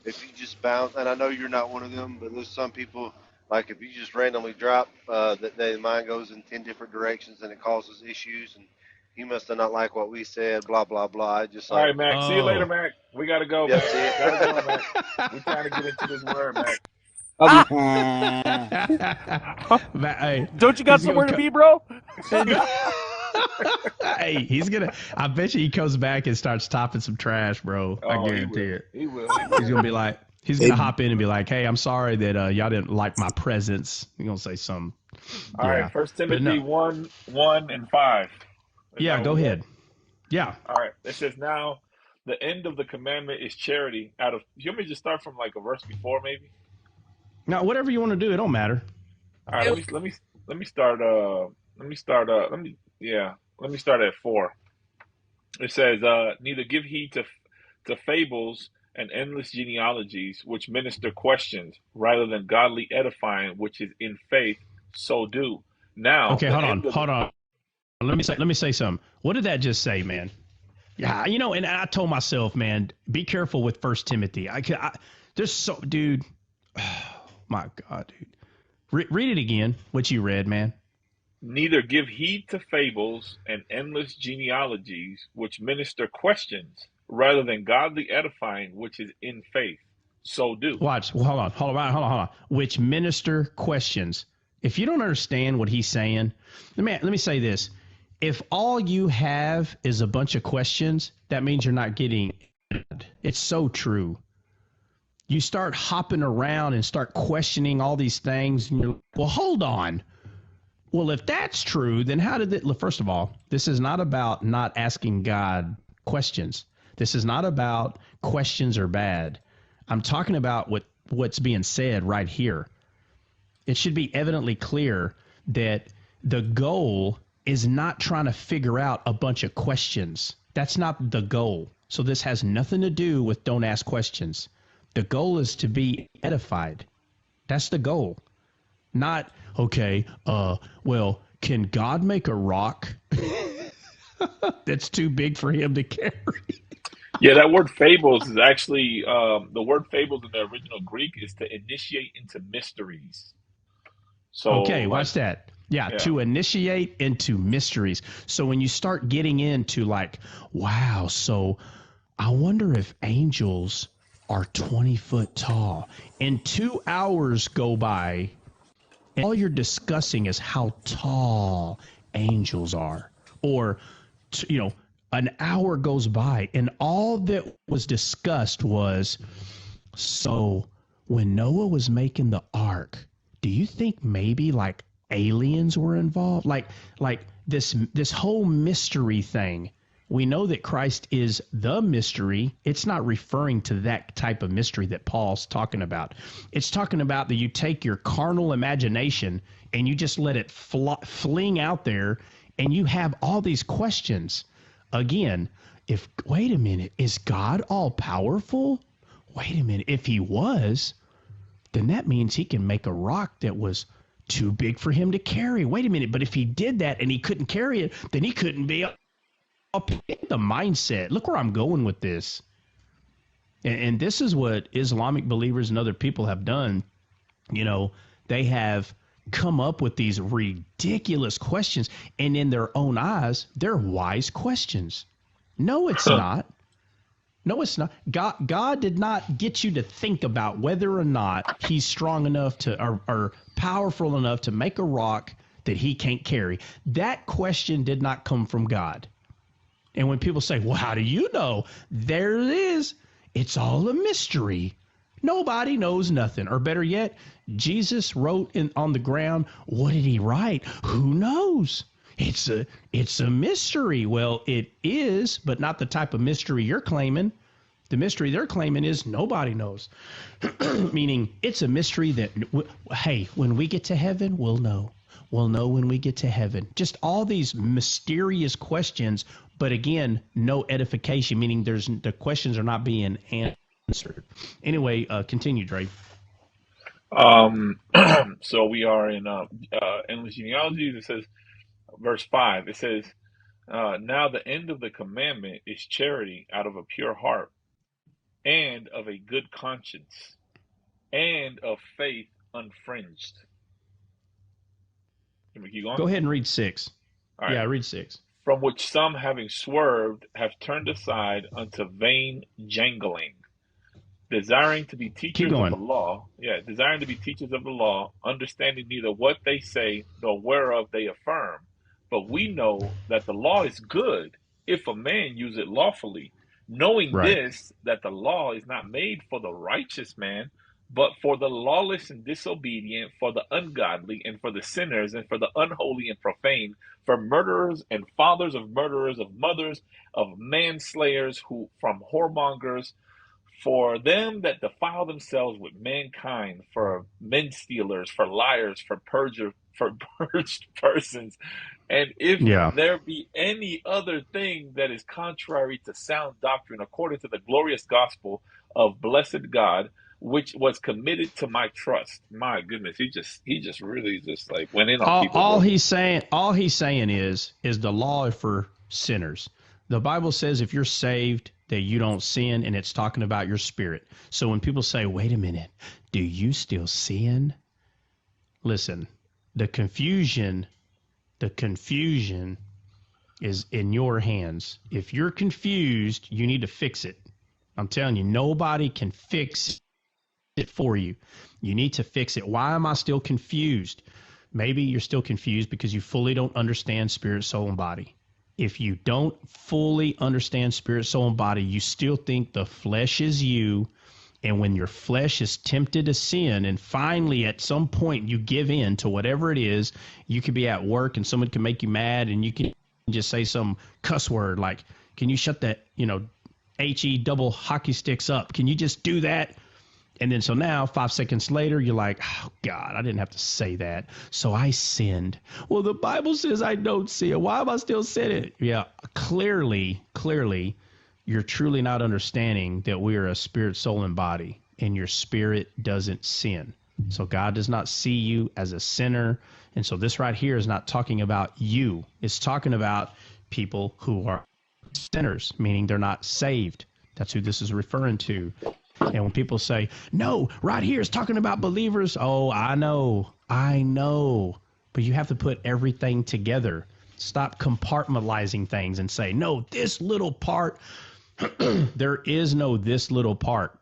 if you just bounce, and I know you're not one of them, but there's some people like if you just randomly drop, that their mind goes in 10 different directions and it causes issues, and you must have not like what we said, blah blah blah. I just All like, right, Mac. See you later, Oh. Mac. We gotta go, yep, Mac. see it. Gotta go, Mac. We're trying to get into this word, Mac. Hey, Don't you got he's gonna somewhere to be, bro? Hey, he's gonna. I bet you he comes back and starts topping some trash, bro. I Oh, he guarantee will. it. He will. He's gonna be like, he's gonna hop in and be like, "Hey, I'm sorry that y'all didn't like my presence." He's gonna say something. All Yeah, right. First but Timothy no. 1:1 and 5. Is Yeah, that what go we got? ahead. Yeah. All right. It says now the end of the commandment is charity. You want me to just start from like a verse before, maybe? Now, whatever you want to do, it don't matter. All right. Let me start. Let me start. Let me start at 4. It says, neither give heed to fables and endless genealogies, which minister questions, rather than godly edifying, which is in faith. So do. Now Okay, the hold on, end of hold on. Let me say something. What did that just say, man? Yeah, and I told myself, man, be careful with First Timothy. There's so, dude. Oh, my God, dude. Read it again. What you read, man. neither give heed to fables and endless genealogies, which minister questions, rather than godly edifying, which is in faith. So do. Watch. Well, hold on. Which minister questions. If you don't understand what he's saying, let me say this. If all you have is a bunch of questions, that means you're not getting it. It's so true. You start hopping around and start questioning all these things, and you're like, well, hold on. Well, if that's true, then how did it? First of all, this is not about not asking God questions. This is not about questions are bad. I'm talking about what's being said right here. It should be evidently clear that the goal is not trying to figure out a bunch of questions. That's not the goal. So this has nothing to do with don't ask questions. The goal is to be edified. That's the goal. Not, okay, well, can God make a rock that's too big for him to carry? Yeah, that word fables is actually the word fables in the original Greek is to initiate into mysteries. So, Okay, like, watch that. Yeah, yeah, to initiate into mysteries. So when you start getting into like, wow, so I wonder if angels are 20 foot tall, and 2 hours go by, and all you're discussing is how tall angels are. Or, an hour goes by, and all that was discussed was, so when Noah was making the ark, do you think maybe like aliens were involved? Like this whole mystery thing. We know that Christ is the mystery. It's not referring to that type of mystery that Paul's talking about. It's talking about that you take your carnal imagination and you just let it fling out there, and you have all these questions. Again, wait a minute, is God all powerful? Wait a minute, if he was, then that means he can make a rock that was too big for him to carry. Wait a minute, but if he did that and he couldn't carry it, then he couldn't be up in the mindset. Look where I'm going with this. And this is what Islamic believers and other people have done. They have come up with these ridiculous questions, and in their own eyes, they're wise questions. No, it's not. No, it's not. God did not get you to think about whether or not he's strong enough to or powerful enough to make a rock that he can't carry? That question did not come from God. And when people say, well, how do you know? There it is. It's all a mystery. Nobody knows nothing. Or better yet, Jesus wrote on the ground. What did he write? Who knows? It's a mystery. Well, it is, but not the type of mystery you're claiming. The mystery they're claiming is nobody knows. Meaning it's a mystery that, hey, when we get to heaven, we'll know. We'll know when we get to heaven. Just all these mysterious questions, but again, no edification, meaning the questions are not being answered. Anyway, continue, Dre. So we are in endless genealogies. It says, verse 5, it says, now the end of the commandment is charity out of a pure heart and of a good conscience and of faith unfringed. Can we keep going? Go ahead and read 6. All right. Yeah, read 6. From which some, having swerved, have turned aside unto vain jangling, desiring to be teachers of the law. Yeah, desiring to be teachers of the law, understanding neither what they say nor whereof they affirm. But we know that the law is good if a man use it lawfully, knowing this, that the law is not made for the righteous man, but for the lawless and disobedient, for the ungodly, and for the sinners, and for the unholy and profane, for murderers and fathers of murderers, of mothers of manslayers, who from whoremongers, for them that defile themselves with mankind, for men stealers, for liars, for purged persons. And if there be any other thing that is contrary to sound doctrine, according to the glorious gospel of blessed God, which was committed to my trust. My goodness, he just really just like went in on people. All he's saying is the law is for sinners. The Bible says if you're saved, that you don't sin, and it's talking about your spirit. So when people say, wait a minute, do you still sin? Listen, the confusion is in your hands. If you're confused, you need to fix it. I'm telling you, nobody can fix it for you. You need to fix it. Why am I still confused? Maybe you're still confused because you fully don't understand spirit, soul, and body. If you don't fully understand spirit, soul, and body, you still think the flesh is you. And when your flesh is tempted to sin, and finally at some point you give in to whatever it is, you could be at work and someone can make you mad and you can just say some cuss word like, can you shut that, HE double hockey sticks up? Can you just do that? And then so now 5 seconds later, you're like, oh, God, I didn't have to say that. So I sinned. Well, the Bible says I don't sin. Why am I still sinning? Yeah, clearly, you're truly not understanding that we are a spirit, soul, and body, and your spirit doesn't sin. So God does not see you as a sinner. And so this right here is not talking about you. It's talking about people who are sinners, meaning they're not saved. That's who this is referring to. And when people say, no, right here is talking about believers. Oh, I know. But you have to put everything together. Stop compartmentalizing things and say, no, this little part. There is no this little part.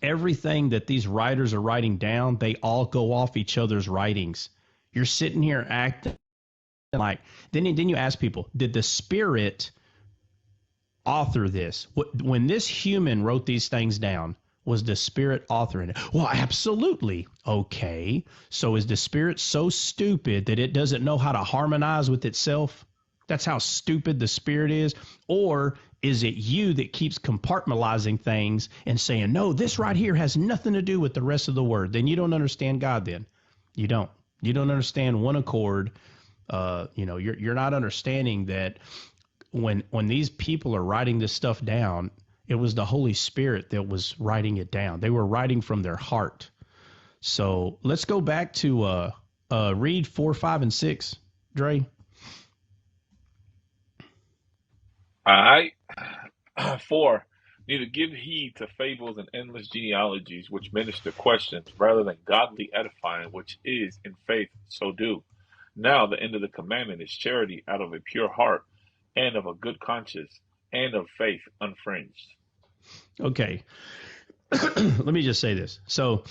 Everything that these writers are writing down, they all go off each other's writings. You're sitting here acting like, then you ask people, did the Spirit author this? When this human wrote these things down, was the Spirit authoring it? Well, absolutely. Okay. So is the Spirit so stupid that it doesn't know how to harmonize with itself? That's how stupid the Spirit is? Or is it you that keeps compartmentalizing things and saying, no, this right here has nothing to do with the rest of the word? Then you don't understand God then. You don't understand one accord. You're not understanding that when these people are writing this stuff down, it was the Holy Spirit that was writing it down. They were writing from their heart. So let's go back to read 4, 5, and 6, Dre. All right. 4, neither give heed to fables and endless genealogies, which minister questions, rather than godly edifying, which is in faith, so do. Now the end of the commandment is charity out of a pure heart, and of a good conscience, and of faith unfringed. Okay. Let me just say this. So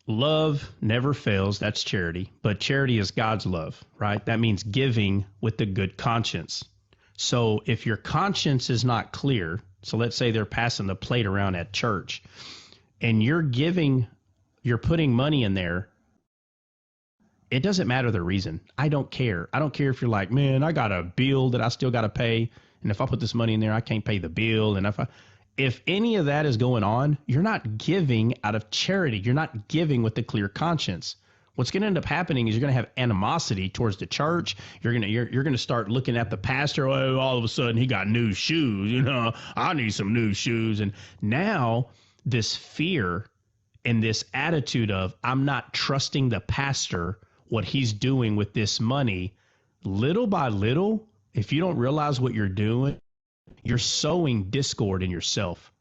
Love never fails. That's charity. But charity is God's love, right? That means giving with a good conscience. So if your conscience is not clear, so let's say they're passing the plate around at church and you're putting money in there, it doesn't matter the reason. I don't care. I don't care if you're like, man, I got a bill that I still got to pay. And if I put this money in there, I can't pay the bill. And if any of that is going on, you're not giving out of charity. You're not giving with a clear conscience. What's going to end up happening is you're going to have animosity towards the church. You're going to start looking at the pastor. Oh, all of a sudden he got new shoes. You know, I need some new shoes. And now this fear and this attitude of I'm not trusting the pastor, what he's doing with this money, little by little, if you don't realize what you're doing, you're sowing discord in yourself.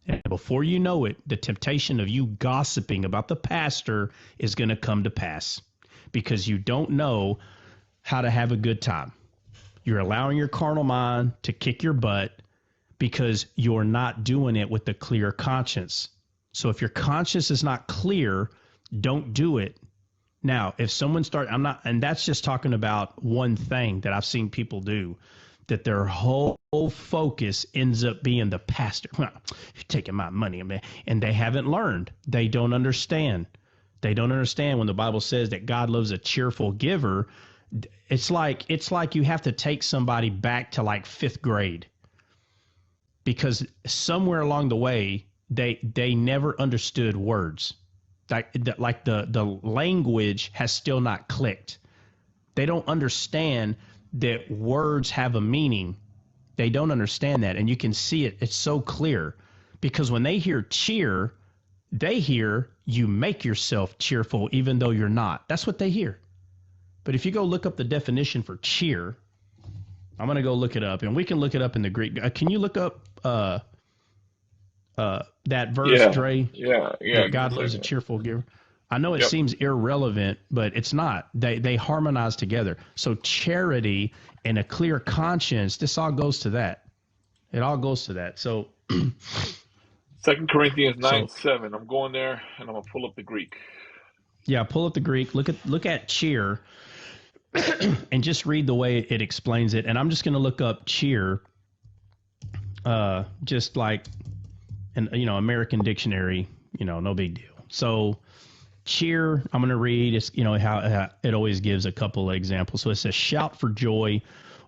And before you know it, the temptation of you gossiping about the pastor is going to come to pass because you don't know how to have a good time. You're allowing your carnal mind to kick your butt because you're not doing it with a clear conscience. So if your conscience is not clear, don't do it. Now, if someone and that's just talking about one thing that I've seen people do, that their whole focus ends up being the pastor. Well, you're taking my money, man. And they haven't learned. They don't understand. They don't understand when the Bible says that God loves a cheerful giver. It's like you have to take somebody back to like 5th grade because somewhere along the way, they never understood words. Like the language has still not clicked. They don't understand that words have a meaning. They don't understand that. And you can see it. It's so clear because when they hear cheer, they hear you make yourself cheerful even though you're not. That's what they hear. But if you go look up the definition for cheer, I'm going to go look it up and we can look it up in the Greek. Can you look up that verse, Dre? Yeah. That God loves a cheerful giver. I know it seems irrelevant, but it's not. They harmonize together. So charity and a clear conscience, this all goes to that. It all goes to that. So 2 Corinthians 9:7. I'm going there and I'm gonna pull up the Greek. Yeah, pull up the Greek. Look at cheer and just read the way it explains it. And I'm just gonna look up cheer, just like an American dictionary. No big deal. So cheer, I'm going to read, it's, how it always gives a couple of examples. So it says shout for joy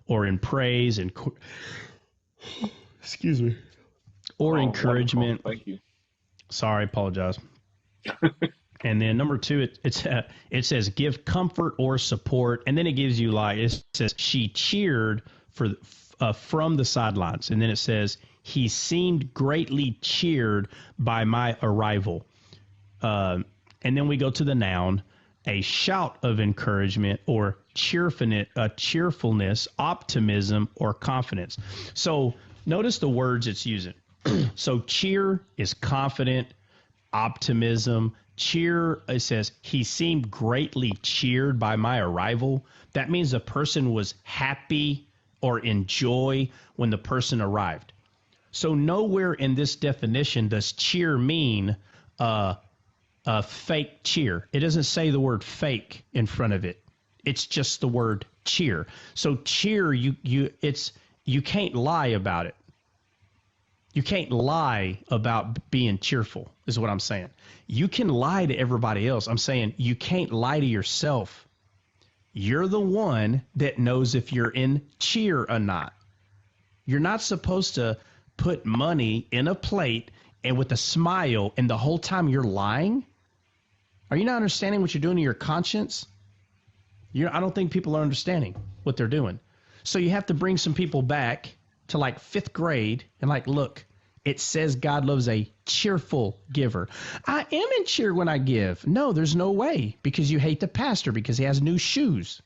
or in praise and excuse me, or encouragement. Thank you. Sorry, apologize. And then number 2, it says give comfort or support. And then it gives you it says she cheered from the sidelines. And then it says he seemed greatly cheered by my arrival. And then we go to the noun, a shout of encouragement or cheerfulness, optimism, or confidence. So notice the words it's using. So cheer is confident, optimism. Cheer, it says, he seemed greatly cheered by my arrival. That means the person was happy or in joy when the person arrived. So nowhere in this definition does cheer mean fake cheer. It doesn't say the word fake in front of it. It's just the word cheer. So cheer, you can't lie about it. You can't lie about being cheerful, is what I'm saying. You can lie to everybody else. I'm saying you can't lie to yourself. You're the one that knows if you're in cheer or not. You're not supposed to put money in a plate and with a smile and the whole time you're lying. Are you not understanding what you're doing to your conscience? I don't think people are understanding what they're doing. So you have to bring some people back to like 5th grade and look, it says God loves a cheerful giver. I am in cheer when I give. No, there's no way because you hate the pastor because he has new shoes.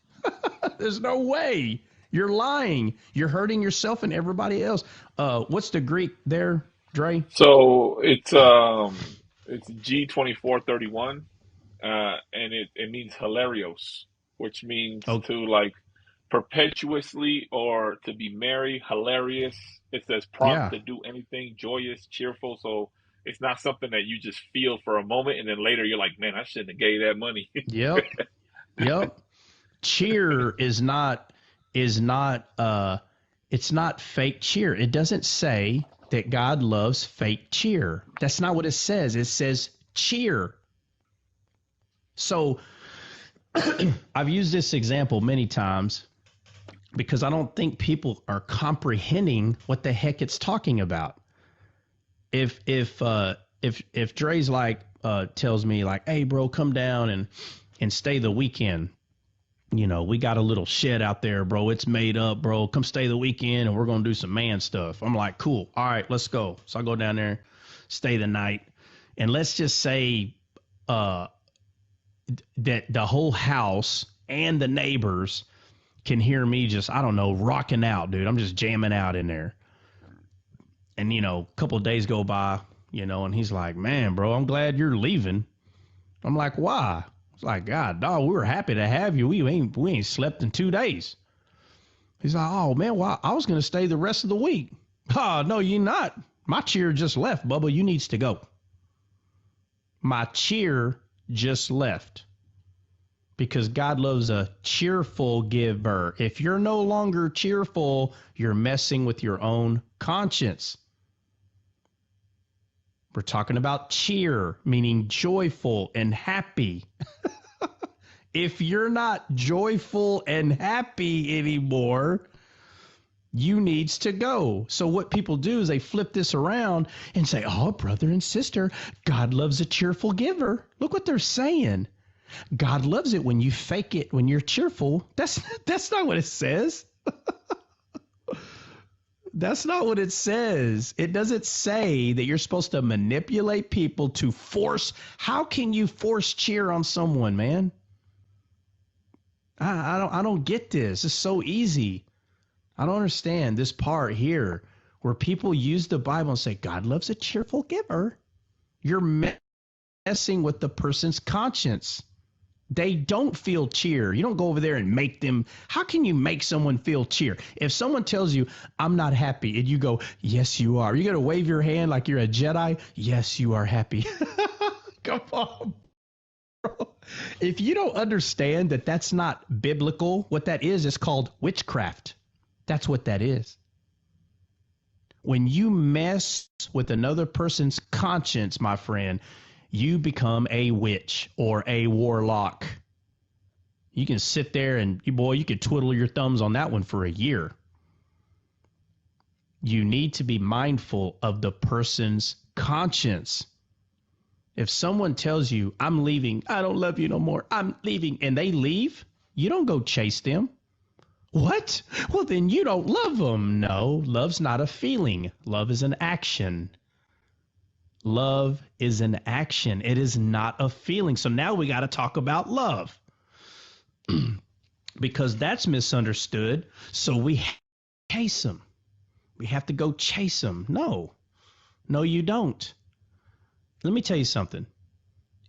There's no way. You're lying. You're hurting yourself and everybody else. What's the Greek there, Dre? So it's G2431. And it means hilarious, which means to perpetuously or to be merry, hilarious. It says prompt to do anything, joyous, cheerful. So It's not something that you just feel for a moment and then later you're like, man, I shouldn't have gave that money. Yep. Yep. Cheer is not it's not fake cheer. It doesn't say that God loves fake cheer. That's not what it says. It says cheer. So I've used this example many times because I don't think people are comprehending what the heck it's talking about. If Dre's like tells me like, hey bro, come down and stay the weekend. You know, we got a little shed out there, bro. It's made up, bro. Come stay the weekend and we're gonna do some man stuff. I'm like, cool. All right, let's go. So I go down there, stay the night, and let's just say that the whole house and the neighbors can hear me just, I don't know, rocking out, dude. I'm just jamming out in there. And, you know, a couple of days go by, you know, and he's like, man, bro, I'm glad you're leaving. I'm like, why? It's like, God, dog, we were happy to have you. We ain't slept in 2 days. He's like, oh, man, well, I was going to stay the rest of the week. Oh, no, you're not. My cheer just left, Bubba. You needs to go. My cheer just left. Because God loves a cheerful giver. If you're no longer cheerful, you're messing with your own conscience. We're talking about cheer, meaning joyful and happy. If you're not joyful and happy anymore, you needs to go. So what people do is they flip this around and say, oh, brother and sister, God loves a cheerful giver. Look what they're saying. God loves it when you fake it, when you're cheerful. That's not what it says. That's not what it says. It doesn't say that you're supposed to manipulate people to force. How can you force cheer on someone, man? I don't get this. It's so easy. I don't understand this part here where people use the Bible and say, God loves a cheerful giver. You're messing with the person's conscience. They don't feel cheer. You don't go over there and make them. How can you make someone feel cheer? If someone tells you, I'm not happy, and you go, yes, you are. You're going to wave your hand like you're a Jedi? Yes, you are happy. Come on, bro. If you don't understand that that's not biblical, what that is called witchcraft. That's what that is. When you mess with another person's conscience, my friend, you become a witch or a warlock. You can sit there and, boy, you could twiddle your thumbs on that one for a year. You need to be mindful of the person's conscience. If someone tells you, I'm leaving, I don't love you no more, I'm leaving, and they leave, you don't go chase them. What? Well, then you don't love them. No, love's not a feeling. Love is an action. Love is an action. It is not a feeling. So now we got to talk about love because that's misunderstood. So we chase them. We have to go chase them. No, you don't. Let me tell you something.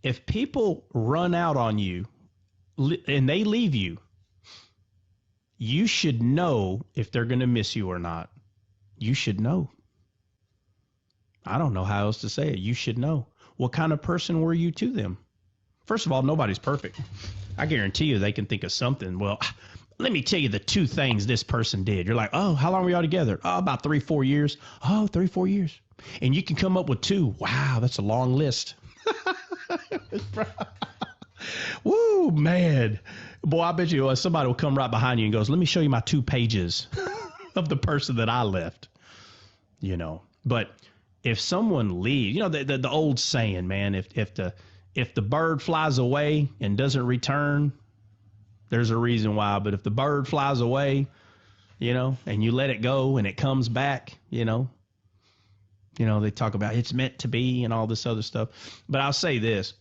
If people run out on you and they leave you, you should know if they're going to miss you or not. You should know. I don't know how else to say it. You should know. What kind of person were you to them? First of all, nobody's perfect. I guarantee you they can think of something. Well, let me tell you the 2 things this person did. You're like, oh, how long were y'all together? Oh, about 3-4 years. Oh, 3-4 years. And you can come up with 2. Wow, that's a long list. Woo, man. Boy, I bet you somebody will come right behind you and goes, let me show you my 2 pages of the person that I left. You know, but if someone leaves, you know, the old saying, man, if the bird flies away and doesn't return, there's a reason why. But if the bird flies away, you know, and you let it go and it comes back, you know, they talk about it's meant to be and all this other stuff. But I'll say this.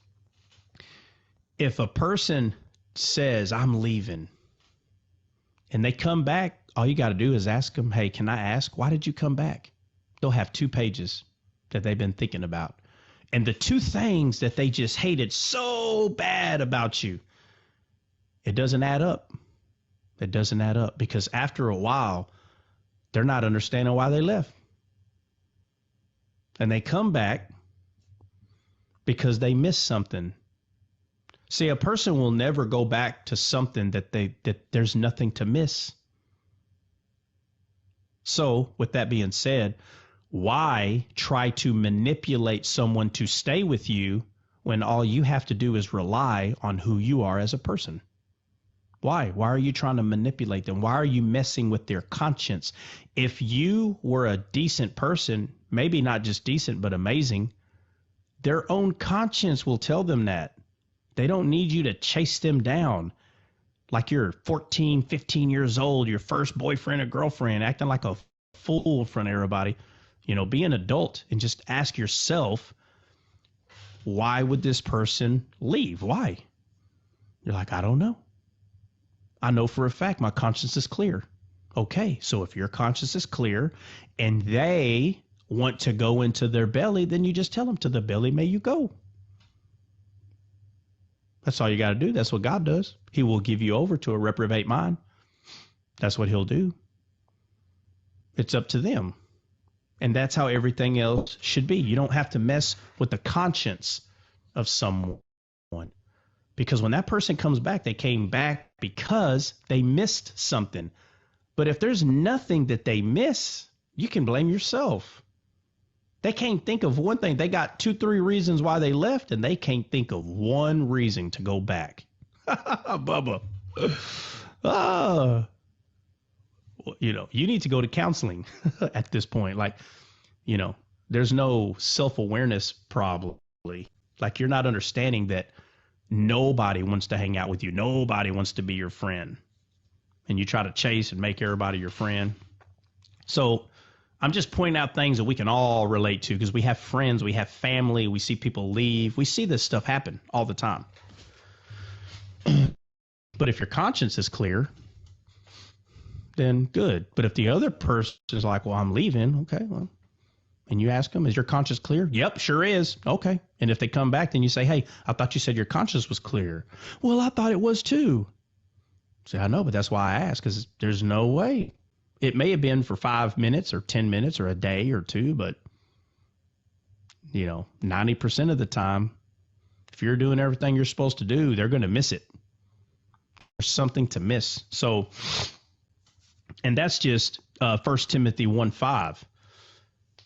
If a person says, I'm leaving, and they come back, all you got to do is ask them, hey, can I ask, why did you come back? They'll have 2 pages that they've been thinking about. And the 2 things that they just hated so bad about you, it doesn't add up. It doesn't add up because after a while, they're not understanding why they left. And they come back because they missed something. See, a person will never go back to something that there's nothing to miss. So, with that being said, why try to manipulate someone to stay with you when all you have to do is rely on who you are as a person? Why? Why are you trying to manipulate them? Why are you messing with their conscience? If you were a decent person, maybe not just decent, but amazing, their own conscience will tell them that. They don't need you to chase them down like you're 14, 15 years old, your first boyfriend or girlfriend, acting like a fool in front of everybody. Be an adult and just ask yourself, why would this person leave? Why? You're like, I don't know. I know for a fact my conscience is clear. Okay, so if your conscience is clear and they want to go into their belly, then you just tell them, to the belly may you go. That's all you got to do. That's what God does. He will give you over to a reprobate mind. That's what he'll do. It's up to them. And that's how everything else should be. You don't have to mess with the conscience of someone. Because when that person comes back, they came back because they missed something. But if there's nothing that they miss, you can blame yourself. They can't think of one thing. They got 2-3 reasons why they left, and they can't think of one reason to go back. Bubba. You need to go to counseling at this point. Like, there's no self-awareness probably. Like, you're not understanding that nobody wants to hang out with you. Nobody wants to be your friend. And you try to chase and make everybody your friend. So I'm just pointing out things that we can all relate to because we have friends, we have family, we see people leave. We see this stuff happen all the time. But if your conscience is clear, then good. But if the other person is like, well, I'm leaving, okay, well, and you ask them, is your conscience clear? Yep, sure is. Okay. And if they come back, then you say, hey, I thought you said your conscience was clear. Well, I thought it was too. Say, I know, but that's why I asked, because there's no way. It may have been for 5 minutes or 10 minutes or a day or two, but 90% of the time, if you're doing everything you're supposed to do, they're going to miss it. There's something to miss. So, and that's just 1 Timothy 1:5.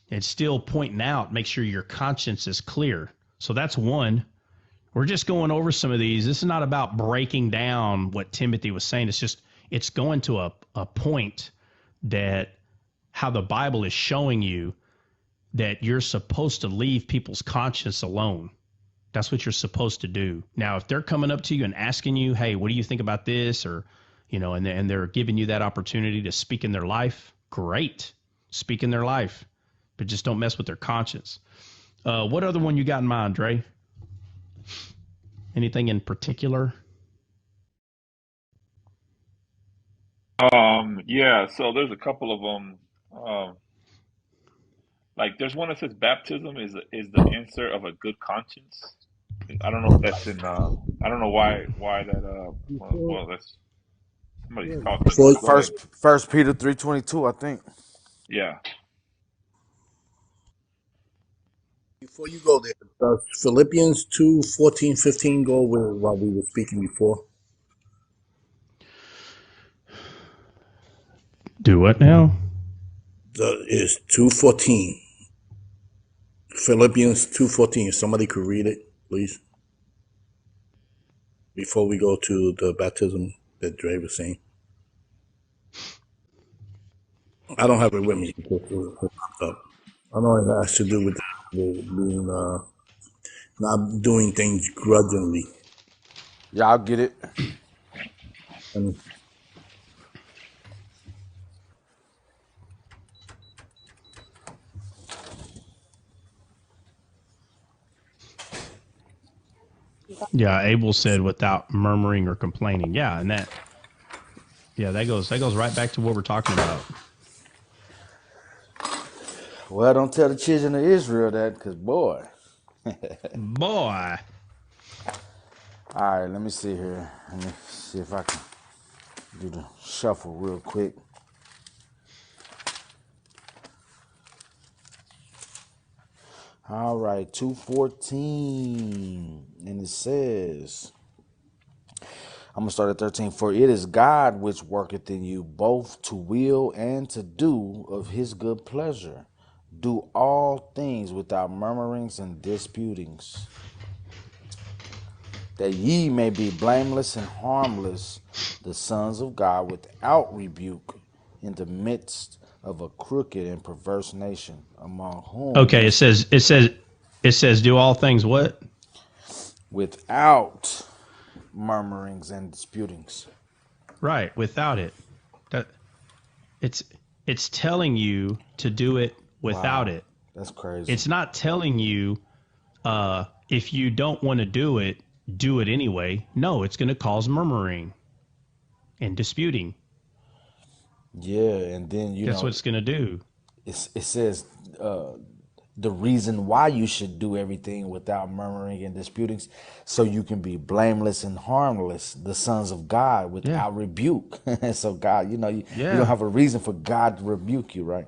It's still pointing out, make sure your conscience is clear. So that's one. We're just going over some of these. This is not about breaking down what Timothy was saying. It's going to a point that how the Bible is showing you that you're supposed to leave people's conscience alone. That's what you're supposed to do. Now, if they're coming up to you and asking you, hey, what do you think about this? Or, and they're giving you that opportunity to speak in their life, great. Speak in their life, but just don't mess with their conscience. What other one you got in mind, Dre? Anything in particular? Yeah, so there's a couple of them. Like there's one that says baptism is the answer of a good conscience. I don't know if that's in I don't know why that well that's somebody's talking. Go ahead. First Peter 3:22, I think. Yeah. Before you go there, does Philippians 2:14-15 go with what we were speaking before? Do what now? Is 2:14. Philippians 2:14. Somebody could read it, please, before we go to the baptism that Dre was saying. I don't have it with me. I know it has to do with being not doing things grudgingly. Yeah, I'll get it. And Yeah, Abel said without murmuring or complaining. Yeah, and that goes right back to what we're talking about. Well, don't tell the children of Israel that, because boy. Boy. All right, let me see here. Let me see if I can do the shuffle real quick. All right, 2:14. And it says, I'm going to start at 13. For it is God which worketh in you both to will and to do of his good pleasure. Do all things without murmurings and disputings, that ye may be blameless and harmless, the sons of God without rebuke, in the midst of a crooked and perverse nation, among whom Okay, it says do all things what? without murmurings and disputings. Right, without it. That it's telling you to do it without Wow, it. that's crazy. It's not telling you if you don't want to do it anyway. No, it's going to cause murmuring and disputing. Yeah, and then That's what it's going to do. it says the reason why you should do everything without murmuring and disputings, so you can be blameless and harmless, the sons of God without rebuke. So God, you don't have a reason for God to rebuke you, right?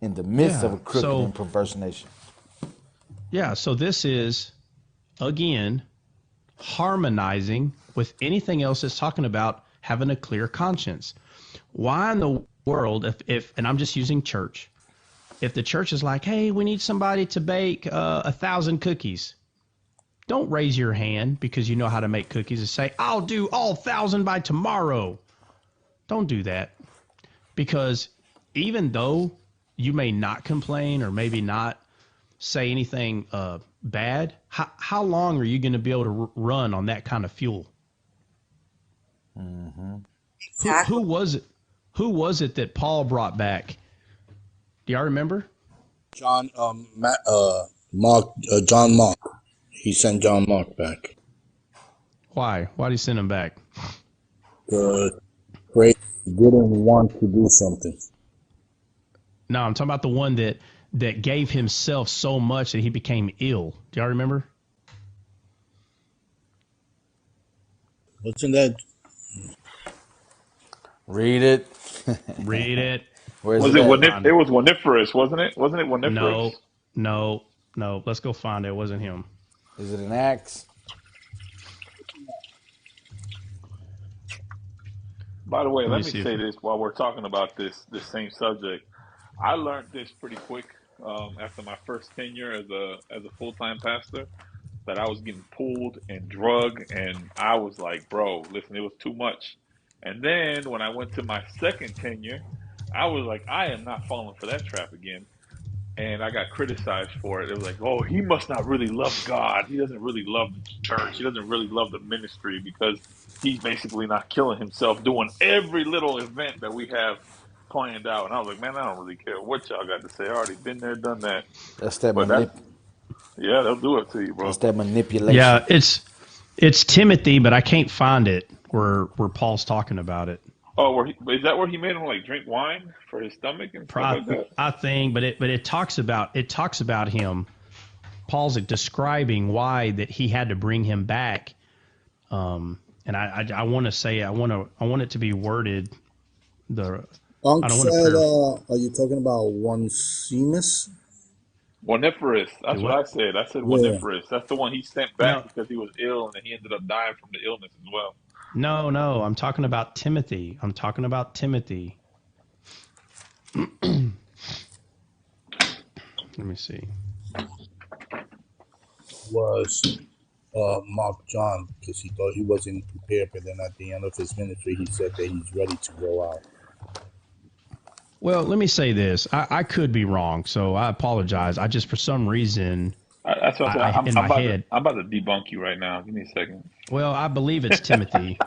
In the midst of a crooked and perverse nation. Yeah, so this is, again, harmonizing with anything else that's talking about having a clear conscience. Why in the world, if and I'm just using church, if the church is like, hey, we need somebody to bake 1,000 cookies, don't raise your hand because you know how to make cookies and say, I'll do all 1,000 by tomorrow. Don't do that, because even though you may not complain or maybe not say anything bad, how long are you going to be able to run on that kind of fuel? Mm-hmm. Who was it? Who was it that Paul brought back? Do y'all remember? John Mark. He sent John Mark back. Why? Why did he send him back? The crazy didn't want to do something. No, I'm talking about the one that gave himself so much that he became ill. Do y'all remember? Wasn't that? Read it. Read it. Where's Was it it at? it was Woniferous, wasn't it? Wasn't it Woniferous? No. Let's go find it. It wasn't him. Is it in Acts? By the way, Let me let me see say this while we're talking about this same subject. I learned this pretty quick after my first tenure as a full time pastor, that I was getting pulled and drugged, and I was like, bro, listen, it was too much. And then when I went to my second tenure, I was like, I am not falling for that trap again. And I got criticized for it. It was like, oh, he must not really love God. He doesn't really love the church. He doesn't really love the ministry because he's basically not killing himself doing every little event that we have planned out. And I was like, man, I don't really care what y'all got to say. I already been there, done that. That's that But yeah, they'll do it to you, That's bro. that manipulation. Yeah, it's Timothy, but I can't find it where Paul's talking about it. Oh, is that where he made him like drink wine for his stomach and stuff like that? I think, but it talks about him. Paul's describing why that he had to bring him back. And I want to say I want it to be worded. Unc said, "Are you talking about Onesimus?" Woniferous. That's what I said. I said Yeah. Woniferous. That's the one he sent back because he was ill and then he ended up dying from the illness as well. No, I'm talking about Timothy. Let me see. Was Mark John, because he thought he wasn't prepared, but then at the end of his ministry, he said that he's ready to go out. Well, let me say this. I could be wrong, so I apologize. I just, for some reason, That's what I'm in my head. I'm about to debunk you right now. Give me a second. Well, I believe it's Timothy.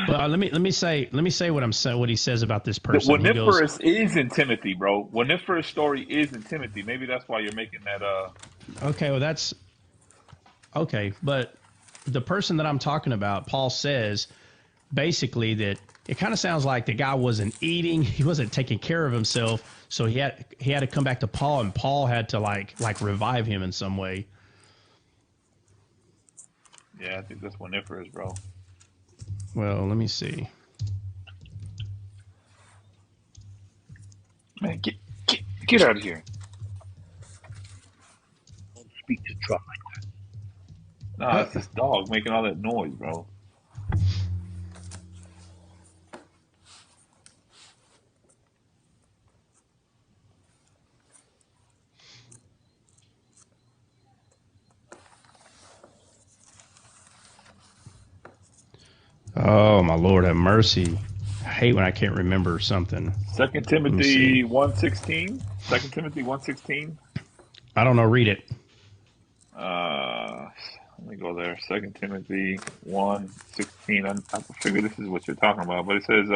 But let me say what I'm saying. What he says about this person. Woniferous is in Timothy, bro. Woniferous story is in Timothy. Maybe that's why you're making that. Okay, well that's okay. But the person that I'm talking about, Paul says basically that it kind of sounds like the guy wasn't eating, he wasn't taking care of himself, so he had to come back to Paul, and Paul had to like revive him in some way. Yeah, I think that's Woniferous, bro. Well, let me see. Man, get out of here. truck like that. No, it's this dog making all that noise, bro. Oh my Lord, have mercy! I hate when I can't remember something. 2 Let me see. Timothy 1:16. 2 Timothy 1:16. I don't know. Read it. Let me go there. 2 Timothy 1:16. I figure this is what you're talking about, but it says,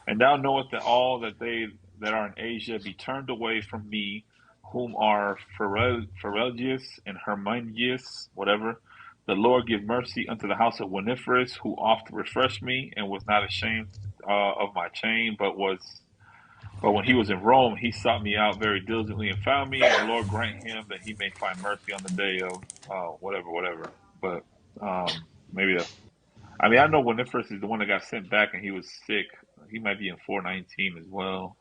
"And thou knowest that all that they that are in Asia be turned away from me, whom are Pharelgius and Herminius, whatever. The Lord give mercy unto the house of Winifrus, who oft refreshed me, and was not ashamed of my chain, but when he was in Rome, he sought me out very diligently and found me. And the Lord grant him that he may find mercy on the day of whatever. But maybe I mean, I know Winifrus is the one that got sent back and he was sick. He might be in 419 as well.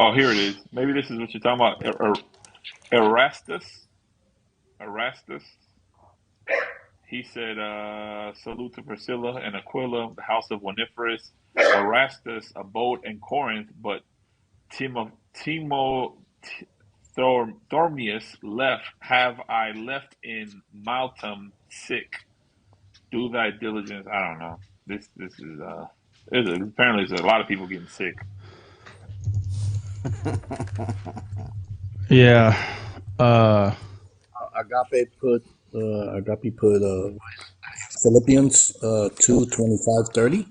Oh, here it is. Maybe this is what you're talking about. Erastus. Erastus. He said, salute to Priscilla and Aquila, the house of Winifrus. Erastus abode in Corinth, but Thormius have I left in Maltum sick. Do thy diligence. I don't know. This is apparently there's a lot of people getting sick. Yeah. Agape put Philippians 2:25-30.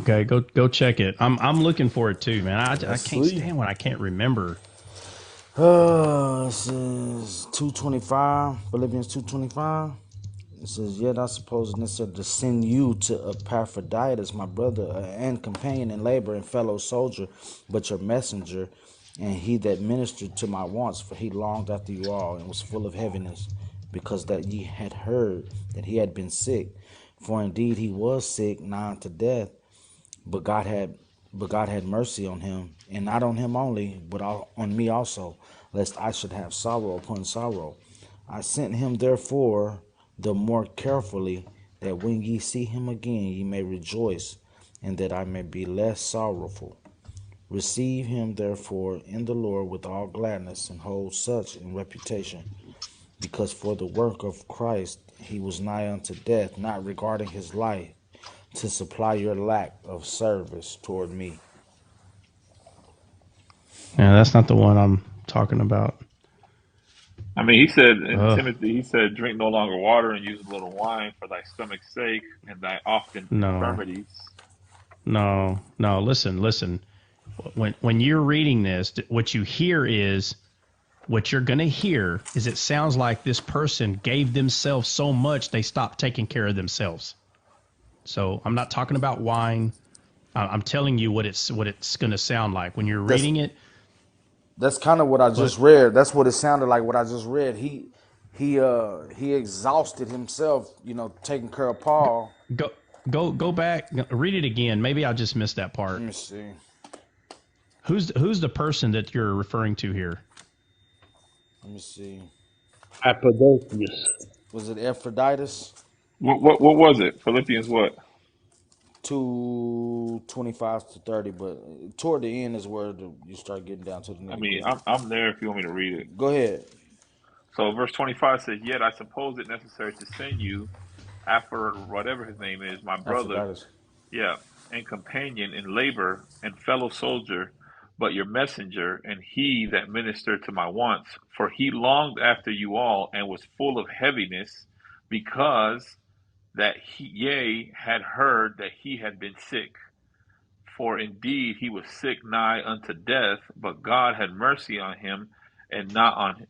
Okay, go check it. I'm looking for it too, man. I That's can't sweet. stand when I can't remember. This is 2:25, Philippians 2:25. It says, "Yet I suppose it necessary to send you to Epaphroditus, my brother and companion in labor and fellow soldier, but your messenger, and he that ministered to my wants, for he longed after you all, and was full of heaviness, because that ye had heard that he had been sick. For indeed he was sick, nigh unto death, but God had mercy on him, and not on him only, but on me also, lest I should have sorrow upon sorrow. I sent him therefore the more carefully, that when ye see him again ye may rejoice, and that I may be less sorrowful. Receive him therefore in the Lord with all gladness, and hold such in reputation, because for the work of Christ he was nigh unto death, not regarding his life, to supply your lack of service toward me." Yeah, that's not the one I'm talking about. I mean, he said in Timothy, he said, drink no longer water and use a little wine for thy stomach's sake and thy often infirmities. No. Listen. When you're reading this, what you're going to hear is it sounds like this person gave themselves so much they stopped taking care of themselves. So I'm not talking about wine. I'm telling you what it's going to sound like when you're reading it. That's kind of what I just read. That's what it sounded like. What I just read. He exhausted himself. Taking care of Paul. Go back. Read it again. Maybe I just missed that part. Let me see. Who's the person that you're referring to here? Let me see. Apodosius. Was it Epaphroditus? What was it? Philippians what? 2:25-30, but toward the end is where you start getting down to the nitty. I mean, I'm there if you want me to read it. Go ahead. So verse 25 says, "Yet I suppose it necessary to send you after whatever his name is, my brother, and companion in labor and fellow soldier, but your messenger, and he that ministered to my wants. For he longed after you all, and was full of heaviness, because that he had heard that he had been sick. For indeed he was sick nigh unto death, but God had mercy on him, and not on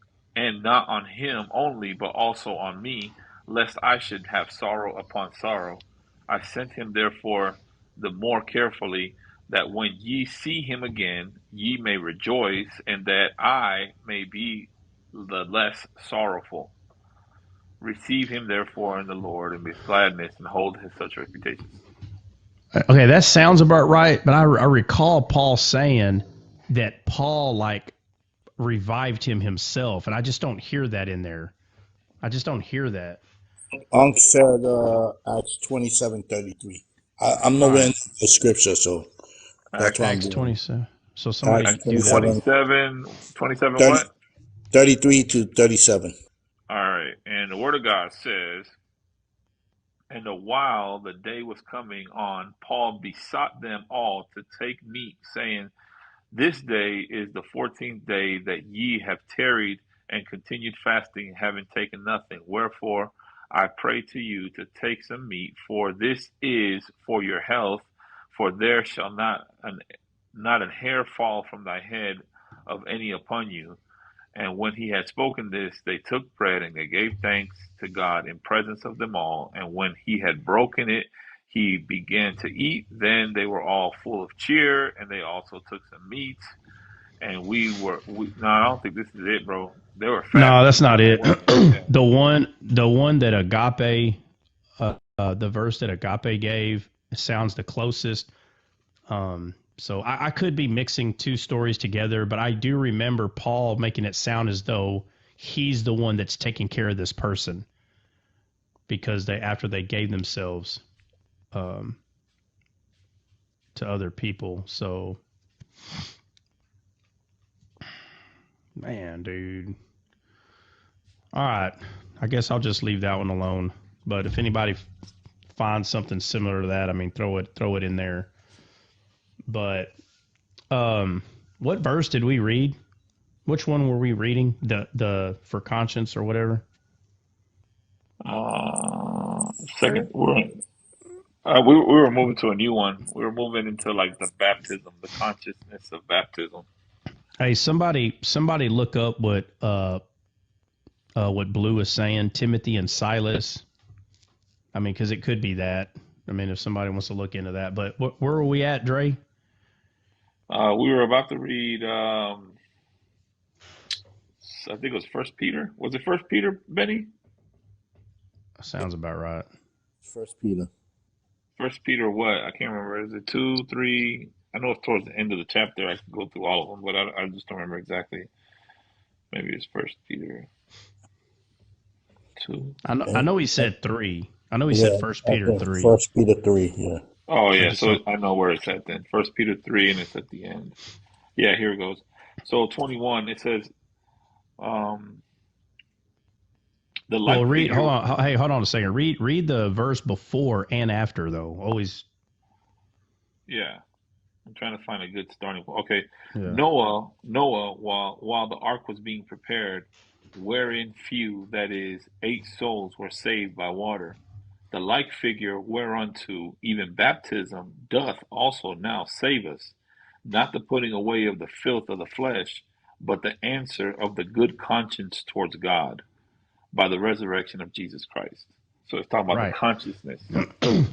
him only, but also on me, lest I should have sorrow upon sorrow. I sent him therefore the more carefully, that when ye see him again, ye may rejoice, and that I may be the less sorrowful. Receive him therefore in the Lord and with gladness, and hold his such reputations. Okay, that sounds about right, but I recall Paul saying that Paul like revived him himself, and I just don't hear that in there. I just don't hear that. Unc said Acts 27:33. I'm nowhere in the scripture, so that's why I'm Acts going. 27. So somebody Acts do that. 27 30, what? 33 to 37. All right. And the word of God says, and while the day was coming on, Paul besought them all to take meat, saying, this day is the 14th day that ye have tarried and continued fasting, having taken nothing. Wherefore I pray to you to take some meat, for this is for your health, for there shall not an hair fall from thy head of any upon you. And when he had spoken this, they took bread, and they gave thanks to God in presence of them all. And when he had broken it, he began to eat. Then they were all full of cheer, and they also took some meat. And no, I don't think this is it, bro. They were No, fasting that's not and it. working. Yeah. The one that Agape, the verse that Agape gave sounds the closest. So I could be mixing two stories together, but I do remember Paul making it sound as though he's the one that's taking care of this person, because after they gave themselves to other people. So, man, dude. All right, I guess I'll just leave that one alone. But if anybody finds something similar to that, I mean, throw it in there. But what verse did we read? Which one were we reading? The for conscience or whatever? Second, we were moving to a new one. We were moving into like the baptism, the consciousness of baptism. Hey, somebody look up what Blue is saying, Timothy and Silas. I mean, because it could be that. I mean, if somebody wants to look into that. But where are we at, Dre? We were about to read. I think it was First Peter. Was it First Peter, Benny? Sounds about right. First Peter. First Peter, what? I can't remember. Is it 2, 3? I know it's towards the end of the chapter. I can go through all of them, but I just don't remember exactly. Maybe it's First Peter 2. I know he said 3. I know he said First Peter 3. First Peter 3. Yeah. Oh yeah, so I know where it's at then. First Peter 3, and it's at the end. Yeah, here it goes. So 21, it says, the like. Well, read. Hold on. Hey, hold on a second. Read the verse before and after, though. Always. Yeah, I'm trying to find a good starting point. Okay, Yeah. Noah, while the ark was being prepared, wherein few, that is, 8 souls were saved by water. The like figure whereunto even baptism doth also now save us, not the putting away of the filth of the flesh, but the answer of the good conscience towards God, by the resurrection of Jesus Christ. So it's talking about the consciousness.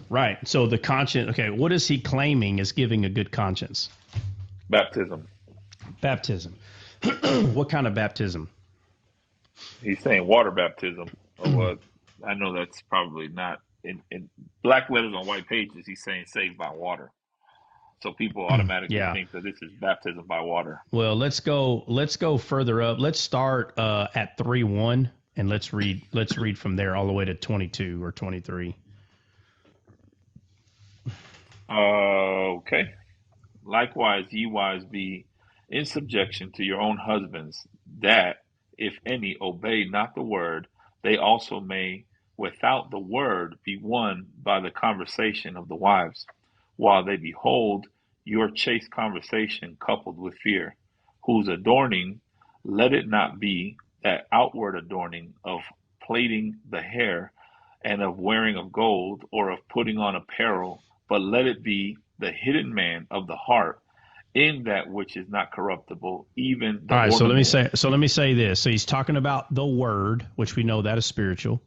Right. So the conscience. Okay, what is he claiming is giving a good conscience? Baptism. Baptism. What kind of baptism? He's saying water baptism. I know that's probably not in black letters on white pages. He's saying saved by water. So people automatically think that this is baptism by water. Well, let's go further up. Let's start at 3:1 and let's read from there all the way to 22 or 23. Okay. Likewise, ye wives, be in subjection to your own husbands, that if any obey not the word, they also may without the word be won by the conversation of the wives, while they behold your chaste conversation coupled with fear, whose adorning, let it not be that outward adorning of plaiting the hair and of wearing of gold or of putting on apparel, but let it be the hidden man of the heart, in that which is not corruptible, even the all right. ornament. So let me say this. So he's talking about the word, which we know that is spiritual.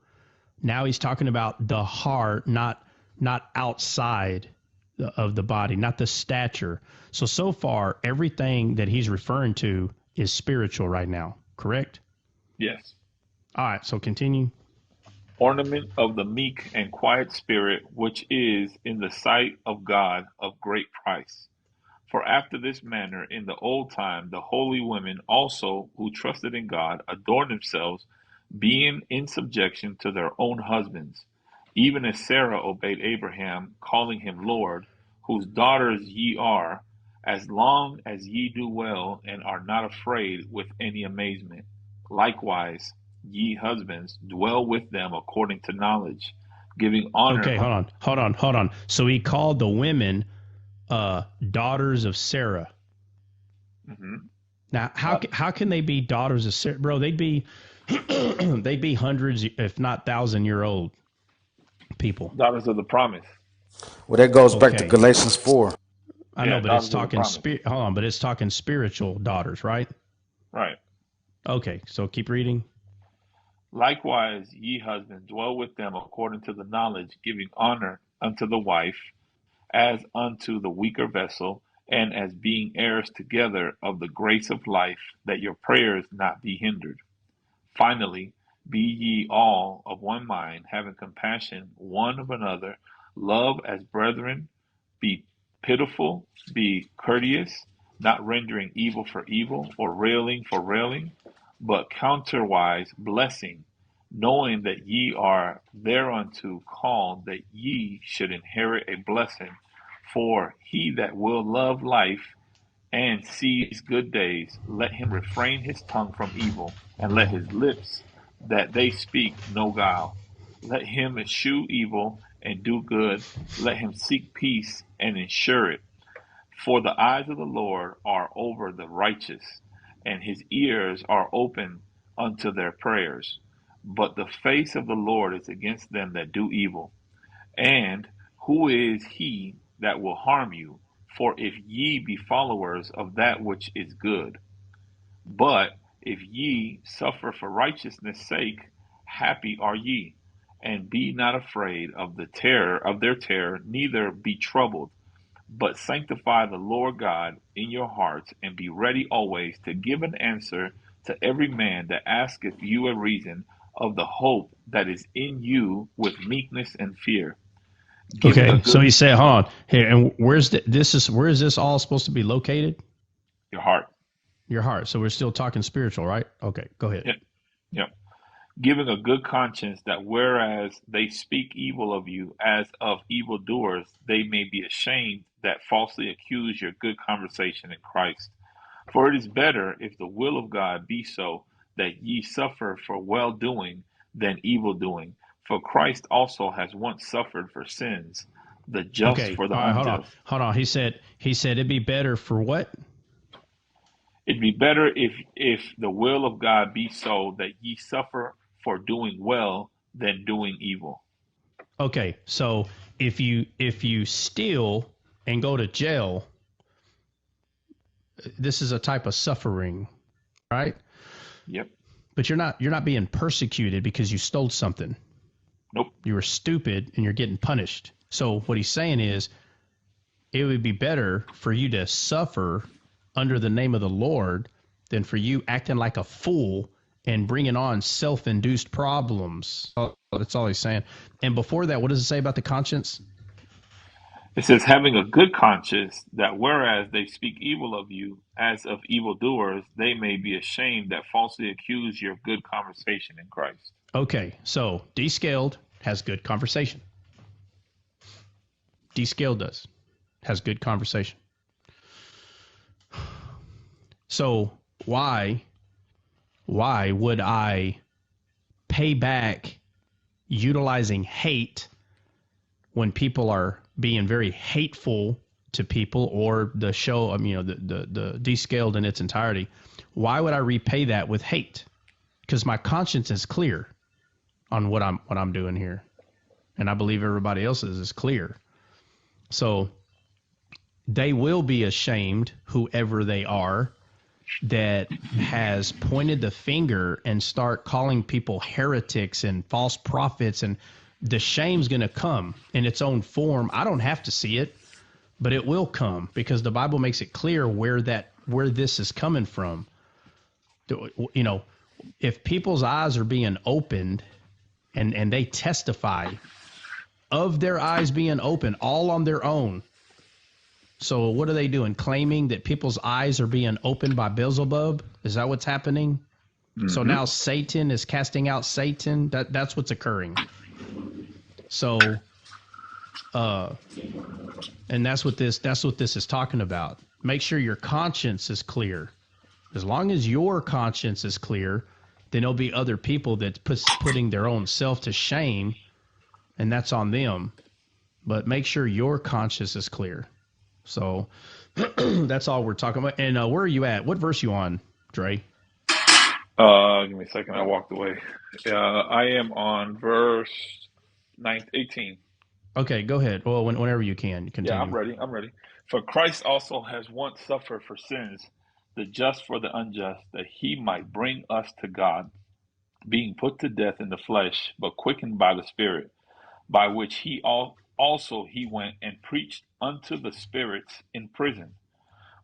Now he's talking about the heart, not outside of the body, not the stature. So far, everything that he's referring to is spiritual right now, correct? Yes. All right, so continue. Ornament of the meek and quiet spirit, which is in the sight of God of great price. For after this manner in the old time the holy women also who trusted in God adorned themselves, being in subjection to their own husbands, even as Sarah obeyed Abraham, calling him Lord, whose daughters ye are, as long as ye do well and are not afraid with any amazement. Likewise, ye husbands, dwell with them according to knowledge, giving honor. Okay, hold on. So he called the women daughters of Sarah. Mhm. Now, how can they be daughters of Sarah, bro? They'd be they'd be hundreds, if not 1,000-year-old people. Daughters of the promise. Well, that goes back to Okay, Galatians 4. I Yeah, know, but it's daughters of the talking promise. hold on, but it's talking spiritual daughters, right? Right. Okay, so keep reading. Likewise, ye husbands, dwell with them according to the knowledge, giving honor unto the wife, as unto the weaker vessel, and as being heirs together of the grace of life, that your prayers not be hindered. Finally, be ye all of one mind, having compassion one of another, love as brethren, be pitiful, be courteous, not rendering evil for evil, or railing for railing, but counterwise blessing, knowing that ye are thereunto called, that ye should inherit a blessing. For he that will love life and sees good days, let him refrain his tongue from evil, and let his lips that they speak no guile. Let him eschew evil and do good. Let him seek peace and ensure it. For the eyes of the Lord are over the righteous, and his ears are open unto their prayers. But the face of the Lord is against them that do evil. And who is he that will harm you? For if ye be followers of that which is good. But if ye suffer for righteousness' sake, happy are ye. And be not afraid of the terror of their terror, neither be troubled, but sanctify the Lord God in your hearts, and be ready always to give an answer to every man that asketh you a reason of the hope that is in you with meekness and fear, giving a Okay, so good he said, hold on here, and where is this all supposed to be located? your heart. Your heart. So we're still talking spiritual, right? Okay, go ahead. Yep. Yep. Giving a good conscience, that whereas they speak evil of you as of evildoers, they may be ashamed that falsely accuse your good conversation in Christ. For it is better, if the will of God be so, that ye suffer for well doing than evil doing. For Christ also has once suffered for sins, the just Okay, for the all right, unjust. hold on. He said it'd be better for what? It'd be better if the will of God be so, that ye suffer for doing well than doing evil. Okay, so if you steal and go to jail, this is a type of suffering, right? Yep. But you're not being persecuted because you stole something. Nope. You were stupid and you're getting punished. So what he's saying is it would be better for you to suffer under the name of the Lord than for you acting like a fool and bringing on self-induced problems. That's all he's saying. And before that, what does it say about the conscience? It says, having a good conscience, that whereas they speak evil of you as of evildoers, they may be ashamed that falsely accuse your good conversation in Christ. Okay, so descaled has good conversation. Descaled has good conversation. So why would I pay back utilizing hate when people are being very hateful to people, or the show, the descaled in its entirety? Why would I repay that with hate? Because my conscience is clear on what I'm doing here, and I believe everybody else's is clear. So they will be ashamed, whoever they are, that has pointed the finger and start calling people heretics and false prophets, and the shame's going to come in its own form. I don't have to see it, but it will come, because the Bible makes it clear where this is coming from. You know, if people's eyes are being opened and they testify of their eyes being open all on their own. So what are they doing? Claiming that people's eyes are being opened by Beelzebub? Is that what's happening? Mm-hmm. So now Satan is casting out Satan. That's what's occurring. So, and that's what this is talking about. Make sure your conscience is clear. As long as your conscience is clear, then there'll be other people that putting their own self to shame, and that's on them. But make sure your conscience is clear. So that's all we're talking about. And where are you at? What verse you on, Dre? Give me a second. I walked away. I am on verse 18. Okay, go ahead. Well, whenever you can, continue. Yeah, I'm ready. For Christ also has once suffered for sins, the just for the unjust, that he might bring us to God, being put to death in the flesh, but quickened by the Spirit, by which he also went and preached unto the spirits in prison,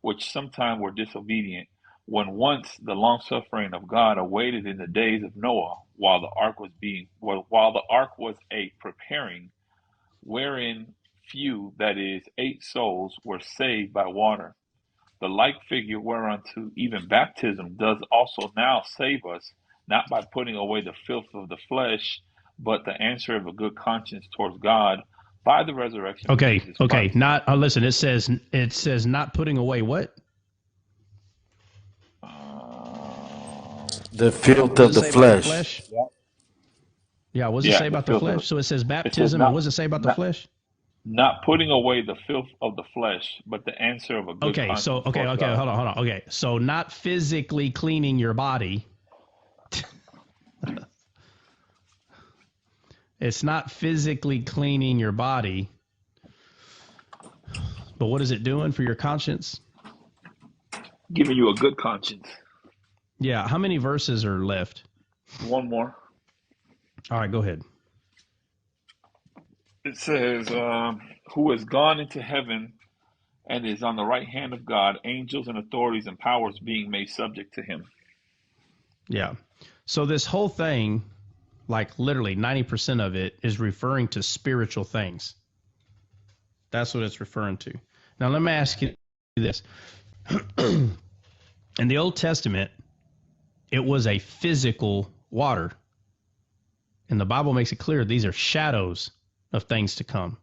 which sometime were disobedient, when once the long suffering of God awaited in the days of Noah, while the ark was a preparing, wherein few, that is, 8 souls, were saved by water. The like figure whereunto even baptism does also now save us, not by putting away the filth of the flesh, but the answer of a good conscience towards God by the resurrection of Jesus Christ. Okay. Not listen. It says not putting away what? The filth of the flesh. Yeah. What does it say about the flesh? So it says baptism. And what does it say about the flesh? Not putting away the filth of the flesh, but the answer of a good conscience. Okay. Hold on. Okay. So not physically cleaning your body. It's not physically cleaning your body, but what is it doing for your conscience? Giving you a good conscience. Yeah. How many verses are left? One more. All right, go ahead. It says, who has gone into heaven and is on the right hand of God, angels and authorities and powers being made subject to him. Yeah. So this whole thing, like literally 90% of it, is referring to spiritual things. That's what it's referring to. Now, let me ask you this. In the Old Testament, it was a physical water. And the Bible makes it clear these are shadows of things to come.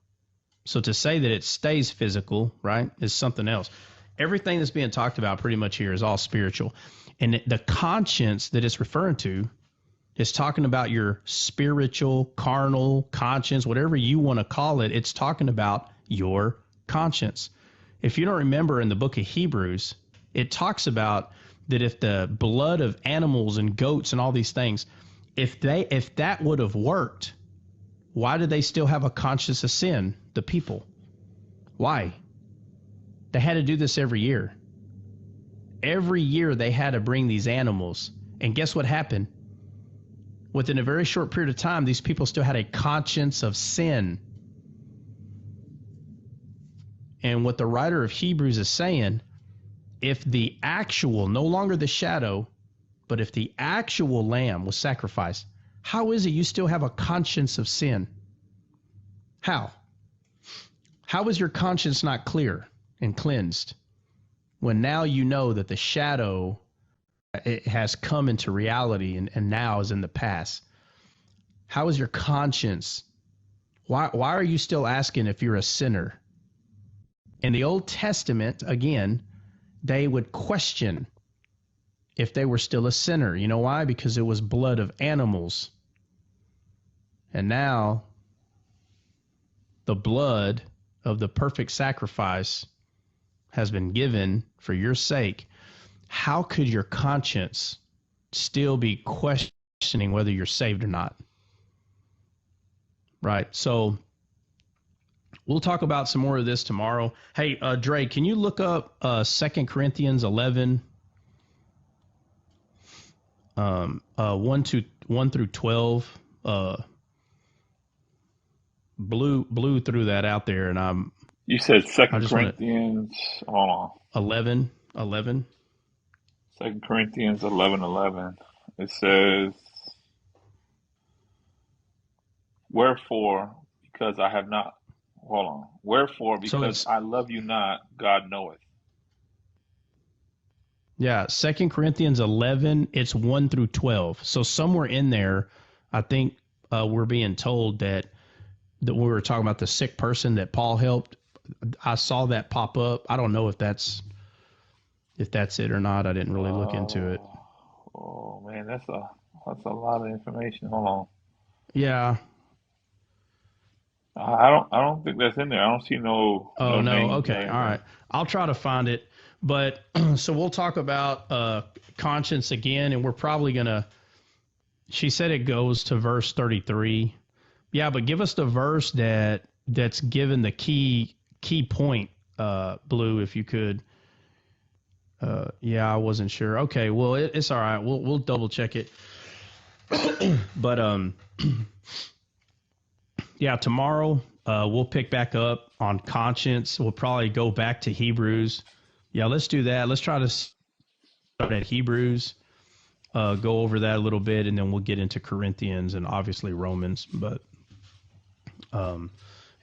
So to say that it stays physical, right, is something else. Everything that's being talked about pretty much here is all spiritual. And the conscience that it's referring to is talking about your spiritual, carnal conscience, whatever you want to call it. It's talking about your conscience. If you don't remember in the book of Hebrews, it talks about that if the blood of animals and goats and all these things, if that would have worked, why do they still have a conscience of sin, the people? Why? They had to do this every year. Every year they had to bring these animals. And guess what happened? Within a very short period of time, these people still had a conscience of sin. And what the writer of Hebrews is saying, if the actual, no longer the shadow, but if the actual lamb was sacrificed, how is it you still have a conscience of sin? How? How is your conscience not clear and cleansed when now you know that the shadow, it has come into reality and now is in the past? How is your conscience? Why are you still asking if you're a sinner? In the Old Testament, again, they would question if they were still a sinner. You know why? Because it was blood of animals. And now the blood of the perfect sacrifice has been given for your sake. How could your conscience still be questioning whether you're saved or not? Right. So we'll talk about some more of this tomorrow. Hey, Dre, can you look up 2 Corinthians 11, 1 through 12? Blew through that out there, and You said 2 Corinthians. Hold on. 11. 2 Corinthians 11. It says, "Wherefore, because I have not." Hold on. Wherefore, So because it's I love you not, God knoweth. yeah, 2 Corinthians 11, it's 1 through 12. So somewhere in there, I think we're being told that when we were talking about the sick person that Paul helped, I saw that pop up. I don't know if that's it or not. I didn't really look into it. Oh man, that's a lot of information. Hold on. Yeah. I don't think that's in there. I don't see no Oh no. names or Okay. All anything. right. I'll try to find it. But so we'll talk about conscience again, and we're probably gonna. She said it goes to verse 33. Yeah, but give us the verse that's given the key point, Blue, if you could. Yeah, I wasn't sure. Okay, well it's all right. We'll double check it. But yeah, tomorrow we'll pick back up on conscience. We'll probably go back to Hebrews. Yeah, let's do that. Let's try to start at Hebrews, go over that a little bit, and then we'll get into Corinthians and obviously Romans. But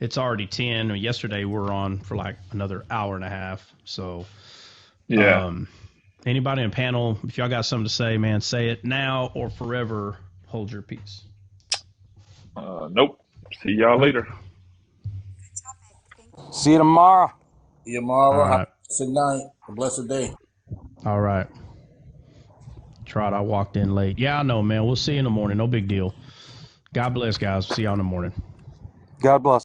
it's already 10. Yesterday we were on for like another hour and a half. So Yeah. Anybody in the panel, if y'all got something to say, man, say it now or forever hold your peace. Nope. See y'all later. See you tomorrow. See you tomorrow. All Have right. a blessed night. A blessed day. All right. Trot, I walked in late. Yeah, I know, man. We'll see you in the morning. No big deal. God bless, guys. See y'all in the morning. God bless.